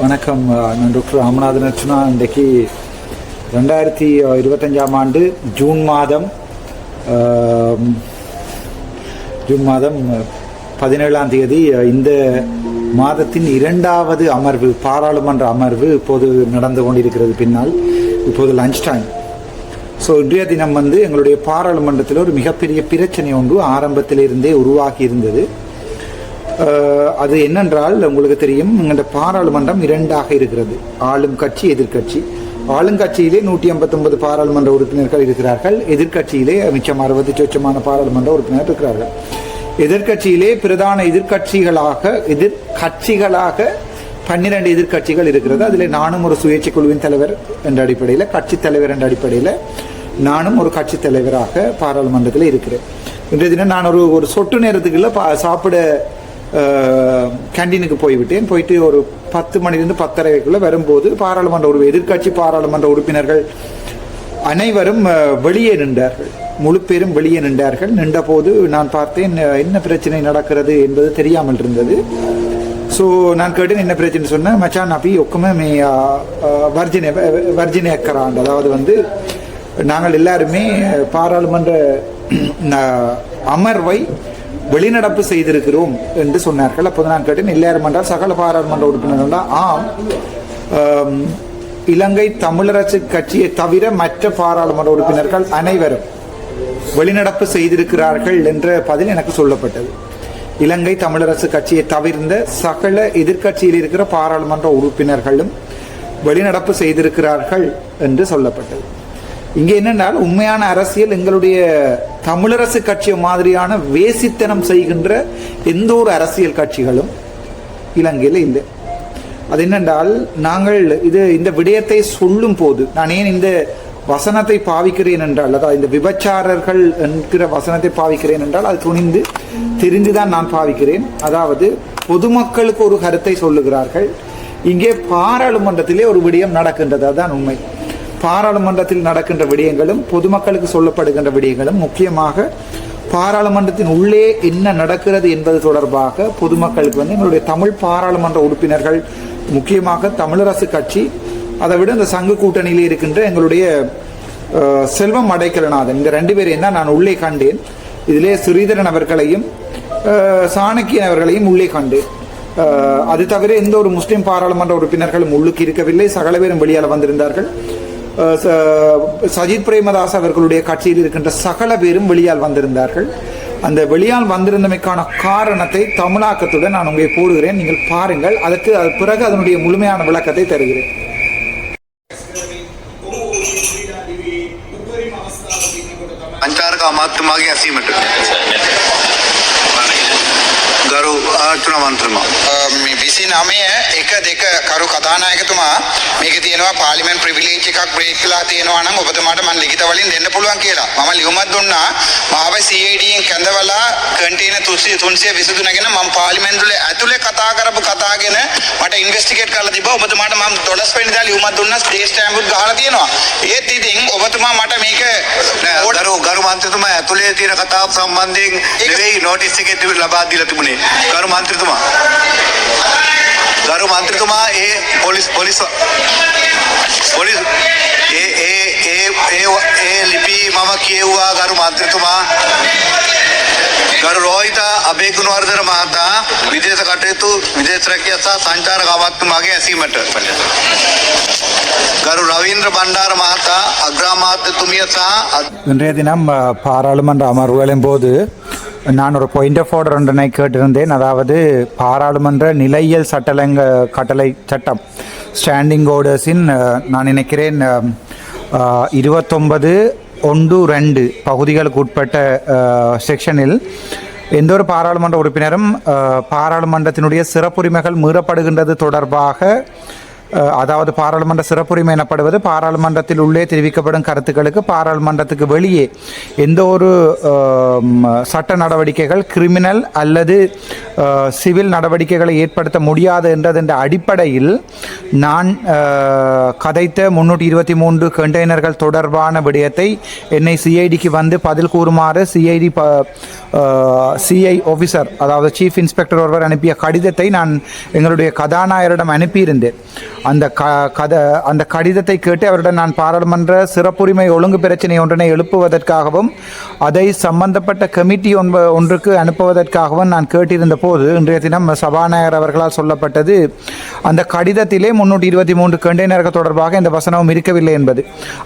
வணக்கம். நான் டாக்டர் ராமநாதன் அர்ச்சுனா. இன்றைக்கு 2025ஆம் ஆண்டு ஜூன் மாதம் 17ஆம் தேதி இந்த மாதத்தின் 2வது அமர்வு, பாராளுமன்ற அமர்வு இப்போது நடந்து கொண்டிருக்கிறது. பின்னால் இப்போது லஞ்ச் டைம். ஸோ இன்றைய தினம் எங்களுடைய பாராளுமன்றத்தில் ஒரு மிகப்பெரிய பிரச்சனை ஒன்று ஆரம்பத்திலிருந்தே உருவாகி இருந்தது. அது என்னென்றால், உங்களுக்கு தெரியும், எங்களுடைய பாராளுமன்றம் 2ஆக இருக்கிறது. ஆளும் கட்சி, எதிர்கட்சி. ஆளுங்கட்சியிலே 159 பாராளுமன்ற உறுப்பினர்கள் இருக்கிறார்கள். எதிர்கட்சியிலே மிச்சம் 60 சொச்சமான பாராளுமன்ற உறுப்பினர்கள் இருக்கிறார்கள். எதிர்கட்சியிலே பிரதான எதிர்கட்சிகளாக 12 எதிர்கட்சிகள் இருக்கிறது. அதில் நானும் ஒரு சுயேட்சை குழுவின் தலைவர் என்ற அடிப்படையில், கட்சி தலைவர் என்ற அடிப்படையில் நானும் ஒரு கட்சி தலைவராக பாராளுமன்றத்தில் இருக்கிறேன். இன்றைய தினம் நான் ஒரு சொட்டு நேரத்துக்குள்ள சாப்பிட கேண்டீனுக்கு போயிட்டு ஒரு 10 மணிலிருந்து 10:30 வரும்போது எதிர்கட்சி பாராளுமன்ற உறுப்பினர்கள் அனைவரும் வெளியே நின்றார்கள். முழு பேரும் வெளியே நின்றார்கள். நின்றபோது நான் பார்த்தேன், என்ன பிரச்சனை நடக்கிறது என்பது தெரியாமல் இருந்தது. ஸோ நான் கேட்டேன், என்ன பிரச்சனை சொன்னேன். மச்சான் அப்படி ஒக்கமே வர்ஜினி அக்கராண்ட், அதாவது நாங்கள் எல்லாருமே பாராளுமன்ற அமர்வை வெளிநடப்பு செய்திருக்கிறோம் என்று சொன்னார்கள். அப்போது நான் கேட்டேன், எல்லாரும் என்றால் சகல பாராளுமன்ற உறுப்பினர்கள்? ஆம், இலங்கை தமிழரசு கட்சியை தவிர மற்ற பாராளுமன்ற உறுப்பினர்கள் அனைவரும் வெளிநடப்பு செய்திருக்கிறார்கள் என்ற பதில் எனக்கு சொல்லப்பட்டது. இலங்கை தமிழரசு கட்சியை தவிர்ந்த சகல எதிர்கட்சியில் இருக்கிற பாராளுமன்ற உறுப்பினர்களும் வெளிநடப்பு செய்திருக்கிறார்கள் என்று சொல்லப்பட்டது. இங்கே என்னென்னால், உண்மையான அரசியல் எங்களுடைய தமிழரசு கட்சி மாதிரியான வேசித்தனம் செய்கின்ற எந்த ஒரு அரசியல் கட்சிகளும் இலங்கையில் இல்லை. அது என்னென்றால், நாங்கள் இந்த விடயத்தை சொல்லும் போது, நான் ஏன் இந்த வசனத்தை பாவிக்கிறேன் என்றால், அதாவது இந்த விபச்சாரர்கள் என்கிற வசனத்தை பாவிக்கிறேன் என்றால், அது தெரிந்துதான் நான் பாவிக்கிறேன். அதாவது பொதுமக்களுக்கு ஒரு கருத்தை சொல்லுகிறார்கள். இங்கே பாராளுமன்றத்திலே ஒரு விடயம் நடக்கின்றது. அதுதான் உண்மை. பாராளுமன்றத்தில் நடக்கின்ற விடயங்களும் பொதுமக்களுக்கு சொல்லப்படுகின்ற விடயங்களும், முக்கியமாக பாராளுமன்றத்தின் உள்ளே என்ன நடக்கிறது என்பது தொடர்பாக பொதுமக்களுக்கு எங்களுடைய தமிழ் பாராளுமன்ற உறுப்பினர்கள், முக்கியமாக தமிழரசு கட்சி, அதை விட இந்த சங்கு கூட்டணியிலே இருக்கின்ற எங்களுடைய செல்வம் அடைக்கலநாதன், இந்த 2 பேரையும் தான் நான் உள்ளே கண்டேன். இதிலே ஸ்ரீதரன் அவர்களையும் சாணக்கியன் அவர்களையும் உள்ளே கண்டேன். அது தவிர எந்த ஒரு முஸ்லிம் பாராளுமன்ற உறுப்பினர்களும் உள்ளுக்கு இருக்கவில்லை. சகல பேரும் வெளியால் வந்திருந்தார்கள். சஜித் பிரேமதாஸ் அவர்களுடைய கட்சியில் இருக்கின்ற சகல பேரும் வெளியால் வந்திருந்தார்கள். அந்த வெளியால் வந்திருந்தமைக்கான காரணத்தை தமிழாக்கத்துடன் நான் உங்களை போடுகிறேன், நீங்கள் பாருங்கள். அதற்கு பிறகு அதனுடைய முழுமையான விளக்கத்தை தருகிறேன். අංචාරක අමාත්‍යතුමාගේ ඇසීමට ගරු ආර්ථික මන්ත්‍රීතුමා මේ 29 කරු කතානායකතුමා, මේකේ තියෙනවා පාර්ලිමේන්තු ප්‍රිවිලේජ් එකක් බ්‍රේක් වෙලා තියෙනවා නම් ඔබතුමාට මම ලිඛිත වලින් දෙන්න පුළුවන් කියලා. මම ලියුමක් දුන්නා. මාව CID යෙන් කැඳවලා කන්ටේනර් 323 ගෙන මම පාර්ලිමේන්තුවේ ඇතුලේ කතා කරපු කතා ගැන මට ඉන්වෙස්ටිගේට් කරලා තිබ්බා. ඔබතුමාට මම 12 වෙනිදා ලියුමක් දුන්නා. ස්ටේජ් ස්ටෑම්පුත් ගහලා තියෙනවා. ඒත් ඉතින් ඔබතුමා මට මේක ගරු මන්ත්‍රීතුමා ඇතුලේ තියෙන කතාව සම්බන්ධයෙන් නෙවෙයි නෝටිස් එකේ ලබා දීලා තිබුණේ. ගරු මන්ත්‍රීතුමා ඒ පොලිස් ඒ ලිපි මම කියුවා. ගරු මන්ත්‍රීතුමා, ගරු රෝහිත අබේගුණවර්ධන මහතා විදේශ කටයුතු, විදේශ රැකියා සහ සංචාරක අමාත්‍යතුමාගේ ඇසීමට, ගරු රවීන්ද්‍ර බණ්ඩාර මහතා අග්‍රාමාත්‍යතුමිය සහ இன்றைய தினம் பாராளுமன்ற அமர்வுகளின் போது நான் ஒரு பாயிண்ட் ஆஃப் ஆர்டர் ஒன்றை கேட்டிருந்தேன். அதாவது பாராளுமன்ற நிலையியல் கட்டளை சட்டம், ஸ்டாண்டிங் ஆர்டர்ஸின் நான் நினைக்கிறேன் 29(1)(2) பகுதிகளுக்கு உட்பட்ட செக்ஷனில் எந்த ஒரு பாராளுமன்ற உறுப்பினரும் பாராளுமன்றத்தினுடைய சிறப்புரிமைகள் மீறப்படுகின்றது தொடர்பாக அதாவது பாராளுமன்ற சிறப்புரிமை எனப்படுவது பாராளுமன்றத்தில் உள்ளே தெரிவிக்கப்படும் கருத்துக்களுக்கு பாராளுமன்றத்துக்கு வெளியே எந்த ஒரு சட்ட நடவடிக்கைகள் கிரிமினல் அல்லது சிவில் நடவடிக்கைகளை ஏற்படுத்த முடியாது என்றதன் அடிப்படையில் நான் கதைத்த 323 கண்டெய்னர்கள் தொடர்பான விடயத்தை என்னை சிஐடிக்கு வந்து பதில் கூறுமாறு சிஐ ஆஃபீஸர் அதாவது சீஃப் இன்ஸ்பெக்டர் ஒருவர் அனுப்பிய கடிதத்தை நான் எங்களுடைய கதாநாயகரிடம் அனுப்பியிருந்தேன். அந்த கடிதத்தை கேட்டு அவரிடம் நான் பாராளுமன்ற சிறப்புரிமை ஒழுங்கு பிரச்சனை ஒன்றினை எழுப்புவதற்காகவும் அதை சம்பந்தப்பட்ட கமிட்டி ஒன்றுக்கு அனுப்புவதற்காகவும் நான் கேட்டிருந்த போது இன்றைய தினம் சபாநாயகர் அவர்களால் சொல்லப்பட்டது அந்த கடிதத்திலே 323 கண்டெய்னர்கள் தொடர்பாக இந்த வசனமும் இருக்கவில்லை என்பது.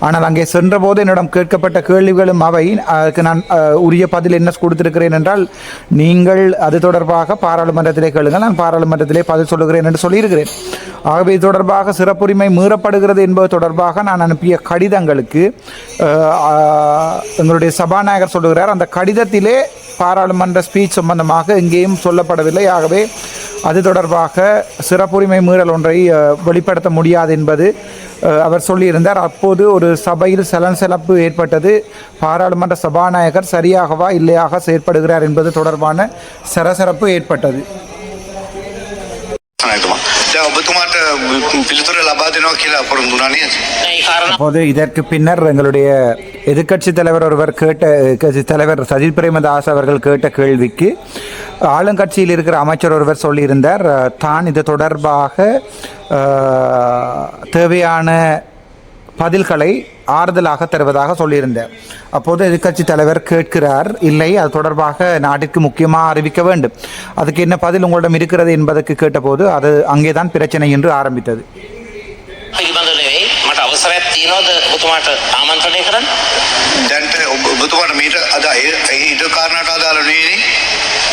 ஆனால் அங்கே சென்றபோது என்னிடம் கேட்கப்பட்ட கேள்விகளும் அவை அதுக்கு நான் உரிய பதில் என்ன கொடுத்திருக்கிறேன் என்றால், நீங்கள் அது தொடர்பாக பாராளுமன்றத்திலே கேளுங்கள், நான் பாராளுமன்றத்திலே பதில் சொல்லுகிறேன் என்று சொல்லியிருக்கிறேன். ஆகவே இது தொடர்பாக சிறப்புரிமை மீறப்படுகிறது என்பது தொடர்பாக நான் அனுப்பிய கடிதங்களுக்கு எங்களுடைய சபாநாயகர் சொல்லுகிறார் அந்த கடிதத்திலே பாராளுமன்ற ஸ்பீச் சம்பந்தமாக எங்கேயும் சொல்லப்படவில்லை. ஆகவே அது தொடர்பாக சிறப்புரிமை மீறல் ஒன்றை வெளிப்படுத்த முடியாது என்பது அவர் சொல்லியிருந்தார். அப்போது ஒரு சபையில் சலசலப்பு ஏற்பட்டது. பாராளுமன்ற சபாநாயகர் சரியாகவா இல்லையாக செயற்படுகிறார் என்பது தொடர்பான சரசரப்பு ஏற்பட்டது. அப்போது இதற்கு பின்னர் எங்களுடைய எதிர்க்கட்சி தலைவர் ஒருவர் தலைவர் சஜித் பிரேமதாஸ் அவர்கள் கேட்ட கேள்விக்கு ஆளுங்கட்சியில் இருக்கிற அமைச்சர் ஒருவர் சொல்லியிருந்தார் தான் இது தொடர்பாக தேவையான பதில்களை ஆறுதலாக தருவதாக சொல்லியிருந்தார். அப்போது எதிர்க்கட்சி தலைவர் கேட்கிறார், இல்லை அது தொடர்பாக நாட்டிற்கு முக்கியமாக அறிவிக்க வேண்டும், அதுக்கு என்ன பதில் உங்களிடம் இருக்கிறது என்பதற்கு கேட்டபோது அது அங்கேதான் பிரச்சனை என்று ஆரம்பித்தது.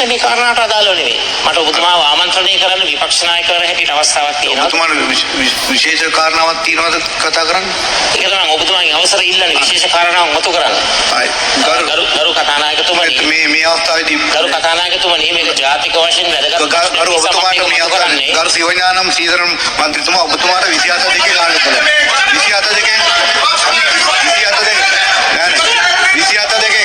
මේ කාරණාට අදාළව නෙවෙයි. මට ඔබතුමාව ආමන්ත්‍රණය කරන්න විපක්ෂ නායකවරයා හැටියට අවස්ථාවක් තියෙනවා. ඔබතුමාට විශේෂ කාරණාවක් තියෙනවද කතා කරන්න? ඒක තමයි ඔබතුමාගේ අවසර ඉල්ලන්නේ විශේෂ කාරණාවක් මතු කරන්න. ගරු කතානායකතුමනි මේ අවස්ථාවේදී ගරු කතානායකතුමනි මේක ජාතික වශයෙන් වැදගත් ගරු ඔබතුමාට මේ අවස්ථාවේ ගරු සිවඥානම් සීදරම් මන්ත්‍රීතුමා ඔබතුමාට 27 දෙකේ ගන්න පුළුවන්. 27 දෙකේ 27 දෙකේ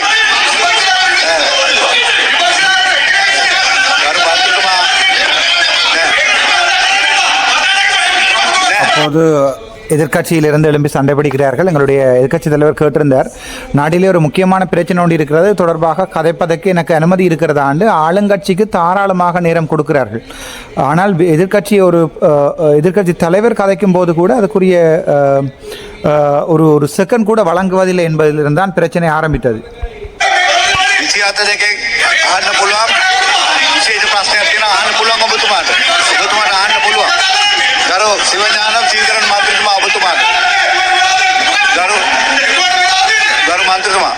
அப்போது எதிர்க்கட்சியிலிருந்து எழும்பி சண்டை பிடிக்கிறார்கள். எங்களுடைய எதிர்க்கட்சி தலைவர் கேட்டிருந்தார், நாட்டிலே ஒரு முக்கியமான பிரச்சனை ஒன்று இருக்கிறது, தொடர்பாக கதைப்பதற்கு எனக்கு அனுமதி இருக்கிறதா என்று ஆளுங்கட்சிக்கு தாராளமாக நேரம் கொடுக்கிறார்கள். ஆனால் எதிர்க்கட்சி தலைவர் கதைக்கும் போது கூட அதுக்குரிய ஒரு செகண்ட் கூட வழங்குவதில்லை என்பதிலிருந்தான் பிரச்சனை ஆரம்பித்தது. ගරු සිවඥානම් සීකරන් මන්ත්‍රීතුමා ඔබතුමාට ගරු මන්ත්‍රීතුමා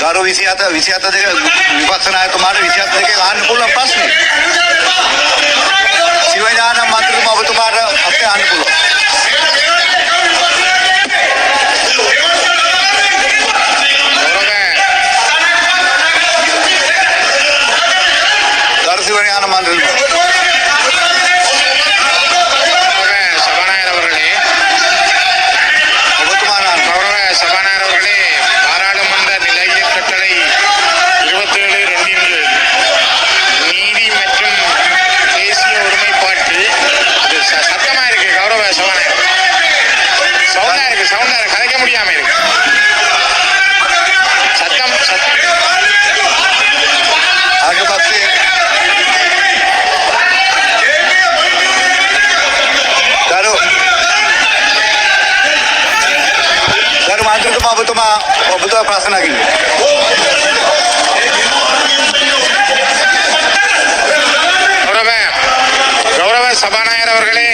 ගරු 27 දෙක විපක්ෂ නායකතුමාට 27 දෙකේ අහන්න පුළුවන් ප්‍රශ්නේ සිවඥානම් මන්ත්‍රීතුමා ඔබතුමාට අපේ අහන්න පුළුවන් ඔබතුමා ප්‍රශ්න අහන්න. கௌரவ சபாநாயகர் அவர்களே,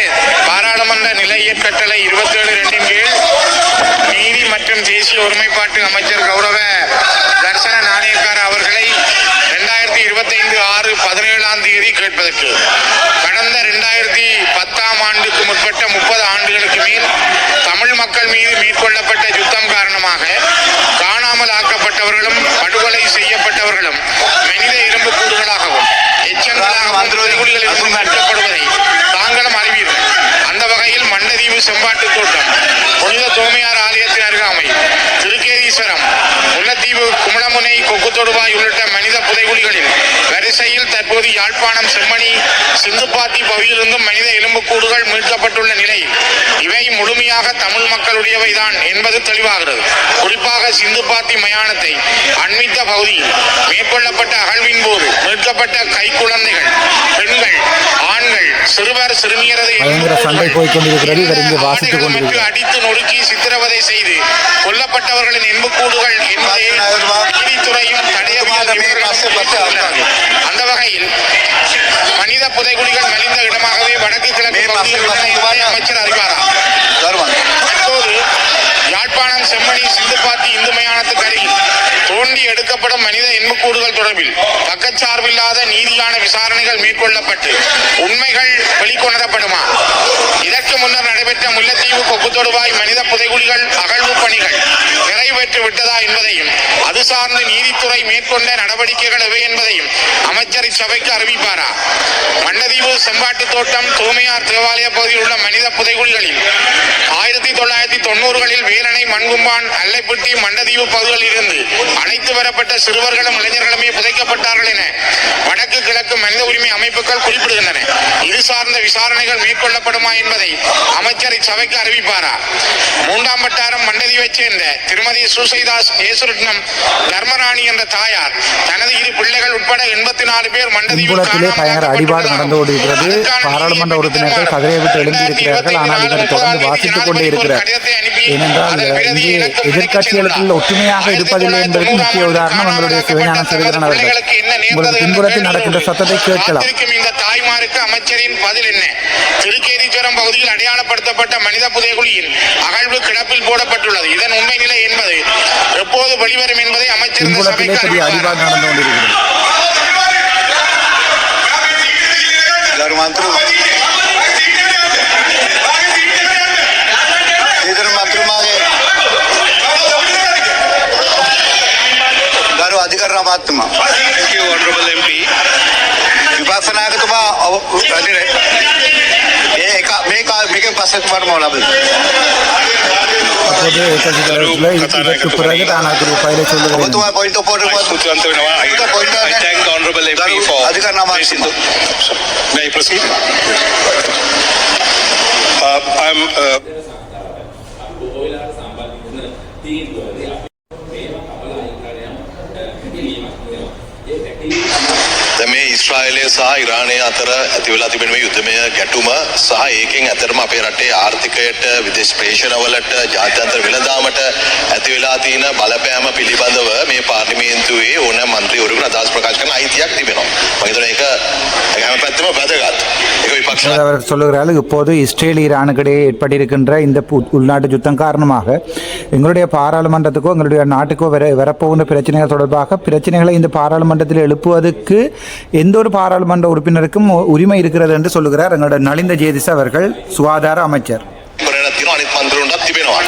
பாராளுமன்ற நிலை இயற்கட்டளை 27(2) கீழ் நீதி மற்றும் தேசிய ஒருமைப்பாட்டு அமைச்சர் கௌரவ தர்சன நாணயக்கார அவர்களை 2025/6/17 கேட்பதற்கு கடந்த 2010 ஆண்டுக்கு முற்பட்ட 30 ஆண்டுகளுக்கு மேல் தமிழ் மக்கள் மீது மேற்கொள்ளப்பட்ட யுத்தம் காரணமாக காணாமல் ஆக்கப்பட்டவர்களும் படுகொலை செய்யப்பட்டவர்களும் மனித செம்பாட்டு தோட்டம், புனித தோமையார் ஆலயத்தின் அருகாமை, திருக்கேதீஸ்வரம், முல்லைத்தீவு, குமளமுனை, கொக்குத்தொடுவாய் உள்ளிட்ட மனித புதைகுழிகளின் வரிசையில் தற்போது யாழ்ப்பாணம் செம்மணி சிந்துப்பாத்தி பகுதியிலிருந்தும் மனித எலும்புக்கூடுகள் மீட்கப்பட்டுள்ள நிலையில் இவை முழுமையாக தமிழ் மக்களுடையவைதான் என்பது தெளிவாகிறது. குறிப்பாக சிந்துப்பாத்தி மயானத்தை அண்மித்த பகுதியில் மேற்கொள்ளப்பட்ட அகழ்வின் போது மீட்கப்பட்ட கைக்குழந்தைகள், பெண்கள், ஆண்கள், சிறுவர், சிறுமியரது அடித்து நொறுக்கி சித்திரவதை செய்து கொல்லப்பட்டவர்களின் எலும்புக்கூடுகள் என்பதை நீதித்துறையும் அந்த வகையில் மனித புதைகுழிகள் மலிந்த இடமாகவே வடக்கு கிழக்கு பகுதியில் அமைச்சர் அறிவாராம். தற்போது யாழ்ப்பாணம் செம்மணி சிந்துப்பாத்தி இந்து மயானத்துக்கு அருகில் தோண்டி எடுக்கப்படும் மனித எண்புக்கூடுகள் தொடர்பில் பக்கச்சார்பில்லாத நீதியான விசாரணைகள் மேற்கொள்ளப்பட்டு உண்மைகள் வெளிக்கொணரப்படுமா? இதற்கு முன்னர் நடைபெற்ற முல்லைத்தீவு கொக்குத்தொடுவாய் மனித புதைகுழிகள் அகழ்வு பணிகள் நிறைவேற்றி விட்டதா என்பதையும் அது சார்ந்து நீதித்துறை மேற்கொண்ட நடவடிக்கைகள் எவை என்பதையும் அமைச்சர் இச்சபைக்கு அறிவிப்பாரா? மண்டதீவு செம்பாட்டு தோட்டம் தூமையார் தேவாலய பகுதியில் உள்ள மனித புதைகுழிகளில் 1990களில் வேலணை, மண்கும்பான், அல்லைப்பட்டி, மண்டதீவு பகுதிகளில் இருந்து அழைத்து வரப்பட்ட சிறுவர்களும் இளைஞர்களுமே புதைக்கப்பட்டார்கள் என வடக்கு கிழக்கு மனித உரிமை அமைப்புகள் குறிப்பிடுகின்றன. இது சார்ந்த விசாரணைகள் மேற்கொள்ளப்படுமா என்பதை அமைச்சர் இச்சபைக்கு அறிவிப்பாரா? 3ஆம் வட்டாரம் மண்டதீவைச் சேர்ந்த திருமதி சூசைதாஸ் ஏசுரட்னம் தர்மராணி என்ற தாயார் தனது 2 பிள்ளைகள் உட்பட 84 பேர் மண்டதீவில் அடிபாடு நடந்து கொண்டிருக்கிறது. பாராளுமன்ற உறுப்பினர்கள் கதிரை விட்டு எழுந்திருக்கிறார்கள். ஆனால் இதனை தொடர்ந்து வாசித்துக் கொண்டே இருக்கிறார். ஏனென்றால் இங்கே எதிர்கட்சிகளுக்குள் ஒற்றுமையாக இருப்பதில்லை என்பதற்கு முக்கிய உதாரணம் எங்களுடைய சிவஞான சிவகரன் அவர்கள். உங்களுக்கு பின்புறத்தில் நடக்கின்ற சத்தத்தை கேட்கலாம். இந்த தாய்மாருக்கு அமைச்சரின் பதில் என்ன? திருக்கேதீஸ்வரம் பகுதியில் அடையாளப்படுத்தப்பட்ட மனித புதைகுழியின் அகழ்வு கிடப்பில் போடப்பட்டுள்ளது. இதன் உண்மை நிலை என்பது எப்போது வெளிவரும் என்பதை அமைச்சர் அடிபாடு நடந்து கொண்டிருக்கிறது. अधिकार महात्मा विभाग नायकතුමා මේක පස්සේ කුමාර මෝලාබේ அப்போது இதற்கு பிறகு நான் அதுக்கு பயிரை சொல்லுகிறேன். ඔබතුමා පොයින්ට් ඔෆ් ඕඩර් එකක් සුත්‍රන්ත වෙනවා. I thank the honorable MP for अधिकार महात्मा. May I proceed? I'm මේ ඊශ්‍රායලය සහ ඉරානය අතර ඇති වෙලා තිබෙන මේ යුද්ධමය ගැටුම සහ ඒකෙන් ඇත්තටම අපේ රටේ ආර්ථිකයට විදේශ ප්‍රේෂණවලට ජාත්‍යන්තර වෙළඳාමට ඇති වෙලා තියෙන බලපෑම පිළිබඳව මේ පාර්ලිමේන්තුවේ ඕනෑම මන්ත්‍රීවරුන් අදහස් ප්‍රකාශ කරන අයිතියක් තිබෙනවා. මම හිතනවා ඒක හැම පැත්තෙම වැදගත්. ඒක විපක්ෂ அவர் சொல்லுகிறார்கள், இப்போது இஸ்ரேல் ஈரானுக்கிடையே ஏற்பட்டிருக்கின்ற இந்த உள்நாட்டு யுத்தம் காரணமாக எங்களுடைய பாராளுமன்றத்துக்கோ எங்களுடைய நாட்டுக்கோ வரப்போகின்ற பிரச்சனைகள் தொடர்பாக பிரச்சனைகளை இந்த பாராளுமன்றத்தில் எழுப்புவதற்கு எந்த ஒரு பாராளுமன்ற உறுப்பினருக்கும் உரிமை இருக்கிறது என்று சொல்லுகிறார் எங்களுடைய நலிந்த ஜேதிச அவர்கள், சுகாதார அமைச்சர். අනිත් මන්ත්‍රීවරුන්ටත් තිබෙනවා.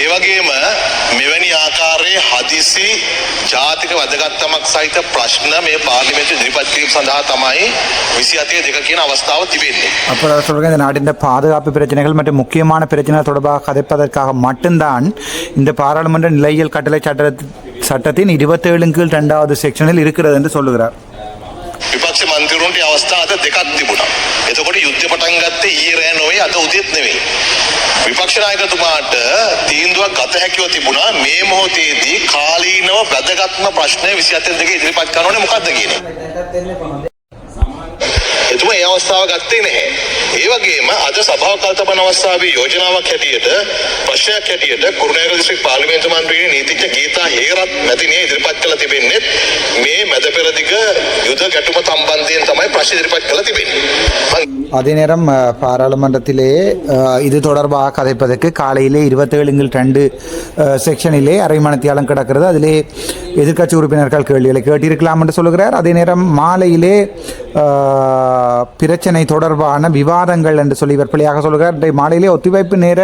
ඒ වගේම මෙවැනි ආකාරයේ හදිසි ජාතික වැදගත්කමක් සහිත ප්‍රශ්න මේ පාර්ලිමේන්තුවේ ඉදිරිපත් කිරීම සඳහා තමයි 27 කියන අවස්ථාව තිබෙන්නේ. அப்போ சொல்கிறேன், இந்த நாட்டின் பாதுகாப்பு பிரச்சனைகள் மற்றும் முக்கியமான பிரச்சனைகள் தொடர்பாக கதைப்பதற்காக மட்டும்தான் இந்த பாராளுமன்ற நிலையியல் கட்டளை சட்டத்தின் 27(2) செக்ஷனில் இருக்கிறது என்று சொல்லுகிறார். විපක්ෂ මන්ත්‍රීවරුන්ට අවස්ථා අද දෙකක් තිබුණා. එතකොට යුද්ධ පටන් ගත්තේ ඊයේ රෑ නොවේ, අද උදේත් නෙවෙයි. විපක්ෂ නායකතුමාට තීන්දුවක් ගත හැකිව තිබුණා මේ මොහොතේදී කාලීනව වැදගත්ම ප්‍රශ්නය 27 ඉදිරිපත් කරනෝනේ මොකක්ද කියන්නේ. එතුමා ඒ අවස්ථාව ගත්තේ නැහැ. ඒ වගේම අද සභාව කල්පන අවස්ථාවේ යෝජනාවක් හැටියට ප්‍රශ්නයක් හැටියට කුරුණෑගල දිස්ත්‍රික් පාර්ලිමේන්තු මන්ත්‍රී නීතිඥ ගීතා හේරත් මැතිණිය ඉදිරිපත් කළ තිබෙන්නේ මේ මැද පෙරදිග යුද ගැටුම සම්බන්ධයෙන් තමයි ප්‍රශ්න ඉදිරිපත් කළ තිබෙන්නේ. அதே நேரம் பாராளுமன்றத்திலே இது தொடர்பாக கதைப்பதற்கு காலையிலே 27(2) செக்ஷனிலே அரை மணித்தியாலம் கிடக்கிறது. அதிலே எதிர்க்கட்சி உறுப்பினர்கள் கேள்விகளை கேட்டிருக்கலாம் என்று சொல்லுகிறார். அதே நேரம் மாலையிலே பிரச்சனை தொடர்பான விவாதங்கள் என்று சொல்லி இவர் பிள்ளையாக சொல்கிறார். இன்றைய மாலையிலே ஒத்திவைப்பு நேர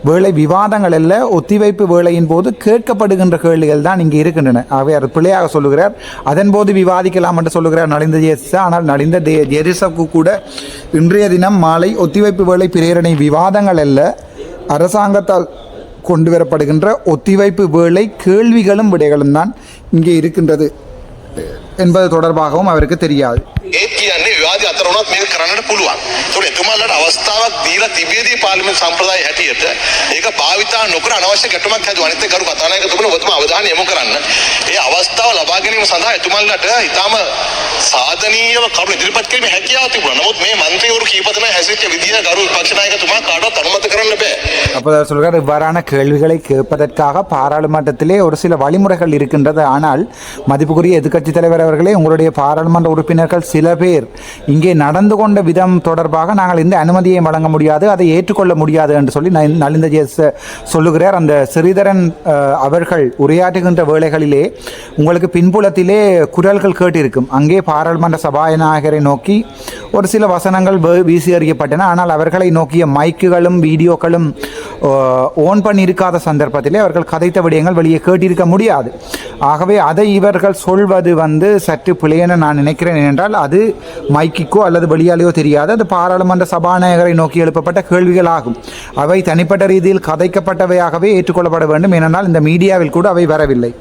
வேளை விவாதங்கள் அல்ல, ஒத்திவைப்பு வேளையின் போது கேட்கப்படுகின்ற கேள்விகள் தான் இங்கே இருக்கின்றன. ஆகவே அவர் பிள்ளையாக சொல்லுகிறார். அதன் போது விவாதிக்கலாம் என்று சொல்லுகிறார் நலிந்த ஜேசா. ஆனால் நலிந்த ஜேசக்கு கூட இன்றைய தினம் மாலை ஒத்திவைப்பு வேளை பிரேரணை விவாதங்கள் அல்ல, அரசாங்கத்தால் கொண்டு வரப்படுகின்ற ஒத்திவைப்பு வேளை கேள்விகளும் விடைகளும் தான் இங்கே இருக்கின்றது என்பது தொடர்பாகவும் அவருக்கு தெரியாது. ඒත් කියන්නේ විවාදي අතර වුණත් මේක කරන්නට පුළුවන්. ඒකට එතුමාලට අවස්ථාවක් දීලා තිබියදී පාර්ලිමේන්තු සම්ප්‍රදාය හැටියට ඒක භාවිතා නොකර අනවශ්‍ය ගැටුමක් හැදුවා. අනිත් එක ගරු කතානායකතුමනි ඔබතුමා අවධානය යොමු කරන්න. ඒ අවස්ථාව ලබා ගැනීම සඳහා එතුමාලට ඊටාම සාධනීයව කරුණු ඉදිරිපත් කිරීමේ හැකියාව තිබුණා. නමුත් මේ മന്ത്രിවරු කීප දෙනා හැසිරෙච්ච විදිය ගරු විපක්ෂ நாயகතුමා காඩවත් අනුමත කරන්න බෑ. அப்போ சொல்கிறார், இவ்வாறான கேள்விகளை கேட்பதற்காக பாராளுமன்றத்திலே ஒரு சில வழிமுறைகள் இருக்கின்றது. ஆனால் மதிப்புக்குரிய எதிர்க்கட்சித் தலைவர் அவர்களே, உங்களுடைய பாராளுமன்ற உறுப்பினர்கள் சில பேர் இங்கே நடந்து கொண்ட விதம் தொடர்பாக நாங்கள் இந்த அனுமதியை வழங்க முடியாது, அதை ஏற்றுக்கொள்ள முடியாது என்று சொல்லி நலிந்த ஜேச சொல்லுகிறார். அந்த ஸ்ரீதரன் அவர்கள் உரையாற்றுகின்ற வேளைகளிலே உங்களுக்கு பின்புலத்திலே குரல்கள் கேட்டிருக்கும். அங்கே பாராளுமன்ற சபாநாயகரை நோக்கி ஒரு சில வசனங்கள் வீசி எறியப்பட்டன. ஆனால் அவர்களை நோக்கிய மைக்குகளும் வீடியோக்களும் ஓன் பண்ணி இருக்காத சந்தர்ப்பத்திலே அவர்கள் கதைத்த விடயங்கள் வெளியே கேட்டிருக்க முடியாது. ஆகவே அதை இவர்கள் சொல்வது சற்று பிழையென நான் நினைக்கிறேன். என்றால் அது மைக்கிக்கோ அல்லது வெளியாலேயோ தெரியாது, அது பாராளுமன்ற சபாநாயகரை நோக்கி எழுப்பப்பட்ட கேள்விகள் ஆகும். அவை தனிப்பட்ட ரீதியில் கதைக்கப்பட்டவையாகவே ஏற்றுக்கொள்ளப்பட வேண்டும். ஏனென்றால் இந்த மீடியாவில் கூட அவை வரவில்லை.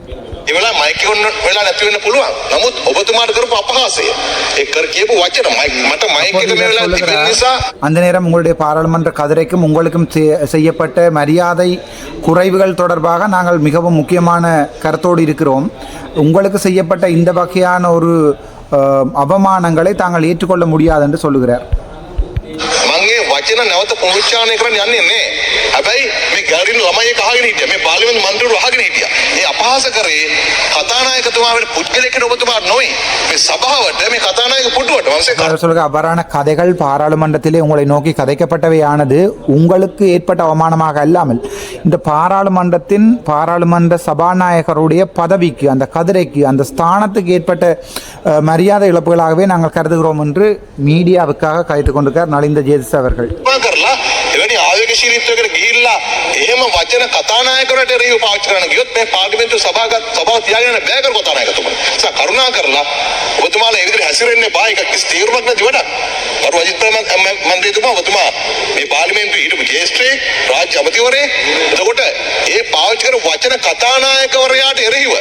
ඒවලා මයික් එක වෙලා නැති වෙන්න පුළුවන්. නමුත් ඔබතුමාට කරපු අපහාසය ඒ කියපු වචන මට මයික් එක මේ වෙලාවට තිබෙන නිසා அந்த நேரம் உங்களுடைய பாராளுமன்ற கதிரைக்கும் உங்களுக்கும் செய்யப்பட்ட மரியாதை குறைவுகள் தொடர்பாக நாங்கள் மிகவும் முக்கியமான கருத்தோடு இருக்கிறோம். உங்களுக்கு செய்யப்பட்ட இந்த வகையான ஒரு அவமானங்களை தாங்கள் ஏற்றுக்கொள்ள முடியாது என்று சொல்லுகிறார். මගේ වචන නැවත පුනරුච්චාරණය කරන්න යන්නේ නැහැ. හැබැයි මේ ගැලරින් ළමයි එක අහගෙන හිටියා. මේ පාර්ලිමේන්තු මන්ත්‍රීවරු අහගෙන හිටියා. ඒ අපහාස කරේ කතානායකතුමාට පුද්ගලිකව ඔබතුමාට නොයි. මේ සභාවට මේ කතානායක පුටුවට சொல்லுங்க. அவ்வாறான கதைகள் பாராளுமன்றத்திலே உங்களை நோக்கி கதைக்கப்பட்டவையானது உங்களுக்கு ஏற்பட்ட அவமானமாக அல்லாமல் இந்த பாராளுமன்ற சபாநாயகருடைய பதவிக்கு, அந்த கதிரைக்கு, அந்த ஸ்தானத்துக்கு ஏற்பட்ட மரியாதை இழப்புகளாகவே நாங்கள் கருதுகிறோம் என்று மீடியாவுக்காக கதைத்துக் கொண்டிருக்கார் நலிந்த ஜேச அவர்கள். කරලා එවැනි ආවේගශීලීත්වයකට ගිහිල්ලා එහෙම වචන කතානායකරට එරෙහිව පාවිච්චි කරන්න ගියොත් මේ පාර්ලිමේන්තු සභාව තියාගෙන යන්න බෑ කරු කතානායකතුමනි. ඒ කරුණා කරලා ඔබතුමාලා ඒ විදිහට හැසිරෙන්නේ බෑ. ඒක කිසි තීරණයක් නැති වැඩක්. කරු අජිත් මන්ත්‍රීතුමා ඔබතුමා මේ පාර්ලිමේන්තුවේ හිටපු ජ්‍යෙෂ්ඨයෙක්, රාජ්‍ය අමාත්‍යවරයෙක්. එතකොට ඒ පාවිච්චි කරපු වචන කතානායකවරයාට එරෙහිව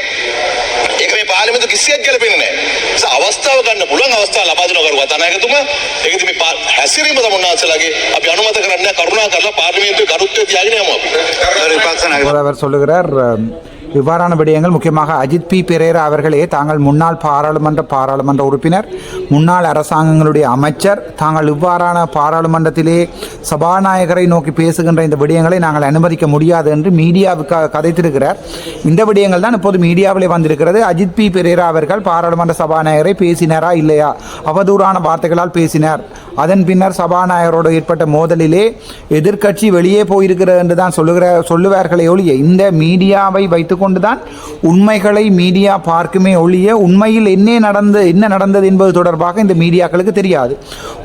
ඒක මේ පාර්ලිමේන්තුව කිසියක් ගැලපෙන්නේ නැහැ. ඒ අවස්ථාව ගන්න පුළුවන් අවස්ථාව ලබා දෙනවා කරු කතානායකතුමා. ඒක ඉතින් මේ හැසිරීම තමයි උන්වහන්සේලාගේ අපි අනුමත කරන්නේ කරුණා කරලා පාර්ලිමේන්තුවේ කරුත්වය තියාගෙන යමු අපි. அவர் சொல்லுகிறார், இவ்வாறான விடயங்கள் முக்கியமாக அஜித் பி பெரேரா அவர்களே, தாங்கள் முன்னாள் பாராளுமன்ற உறுப்பினர், முன்னாள் அரசாங்கங்களுடைய அமைச்சர், தாங்கள் இவ்வாறான பாராளுமன்றத்திலே சபாநாயகரை நோக்கி பேசுகின்ற இந்த விடயங்களை நாங்கள் அனுமதிக்க முடியாது என்று மீடியாவுக்காக கதைத்திருக்கிறார். இந்த விடயங்கள் தான் இப்போது மீடியாவிலே வந்திருக்கிறது. அஜித் பி பெரேரா அவர்கள் பாராளுமன்ற சபாநாயகரை பேசினாரா இல்லையா, அவதூறான வார்த்தைகளால் பேசினார். அதன் பின்னர் சபாநாயகரோடு ஏற்பட்ட மோதலிலே எதிர்க்கட்சி வெளியே போயிருக்கிறது என்று தான் சொல்லுவார்களே ஒழிய, இந்த மீடியாவை வைத்துக் கொண்டுதான் உண்மைகளை மீடியா பார்க்குமே ஒழிய உண்மையில் என்ன நடந்தது என்பது தொடர்பாக இந்த மீடியாக்களுக்கு தெரியாது.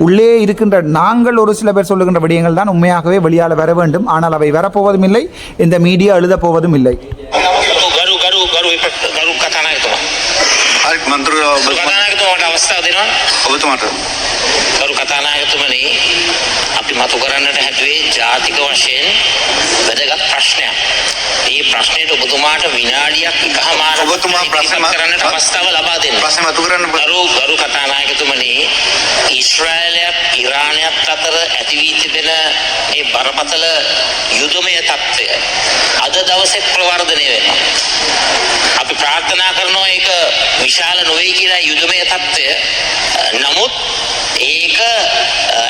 உள்ளே இருக்கின்ற நாங்கள் ஒரு சில பேர் சொல்லுகின்ற விடயங்கள் தான் உண்மையாகவே வெளியால் வர வேண்டும். ஆனால் அவை வரப்போவதும் இல்லை, இந்த மீடியா எழுதப் போவதும் இல்லை. කරු කතානායකතුමනි, අපි මතු කරන්නට හැදුවේ ජාතික වශයෙන් වැදගත් ප්‍රශ්නයක්. මේ ප්‍රශ්නෙට ඔබතුමාට විනාඩියක් එකමාරක් ඔබතුමා ප්‍රශ්න කරන්නට අවස්ථාව ලබා දෙන්න. ප්‍රශ්න මතු කරන්න කරු කතානායකතුමනි, ඊශ්‍රායලයත් ඉරානයත් අතර ඇති වී තිබෙන මේ බරපතල යුදමය තත්ත්වය අද දවසේ ප්‍රවර්ධනය වෙනවා. අපි ප්‍රාර්ථනා කරනවා ඒක විශාල නොවේ කියලා යුදමය තත්ත්වය. නමුත් ඒක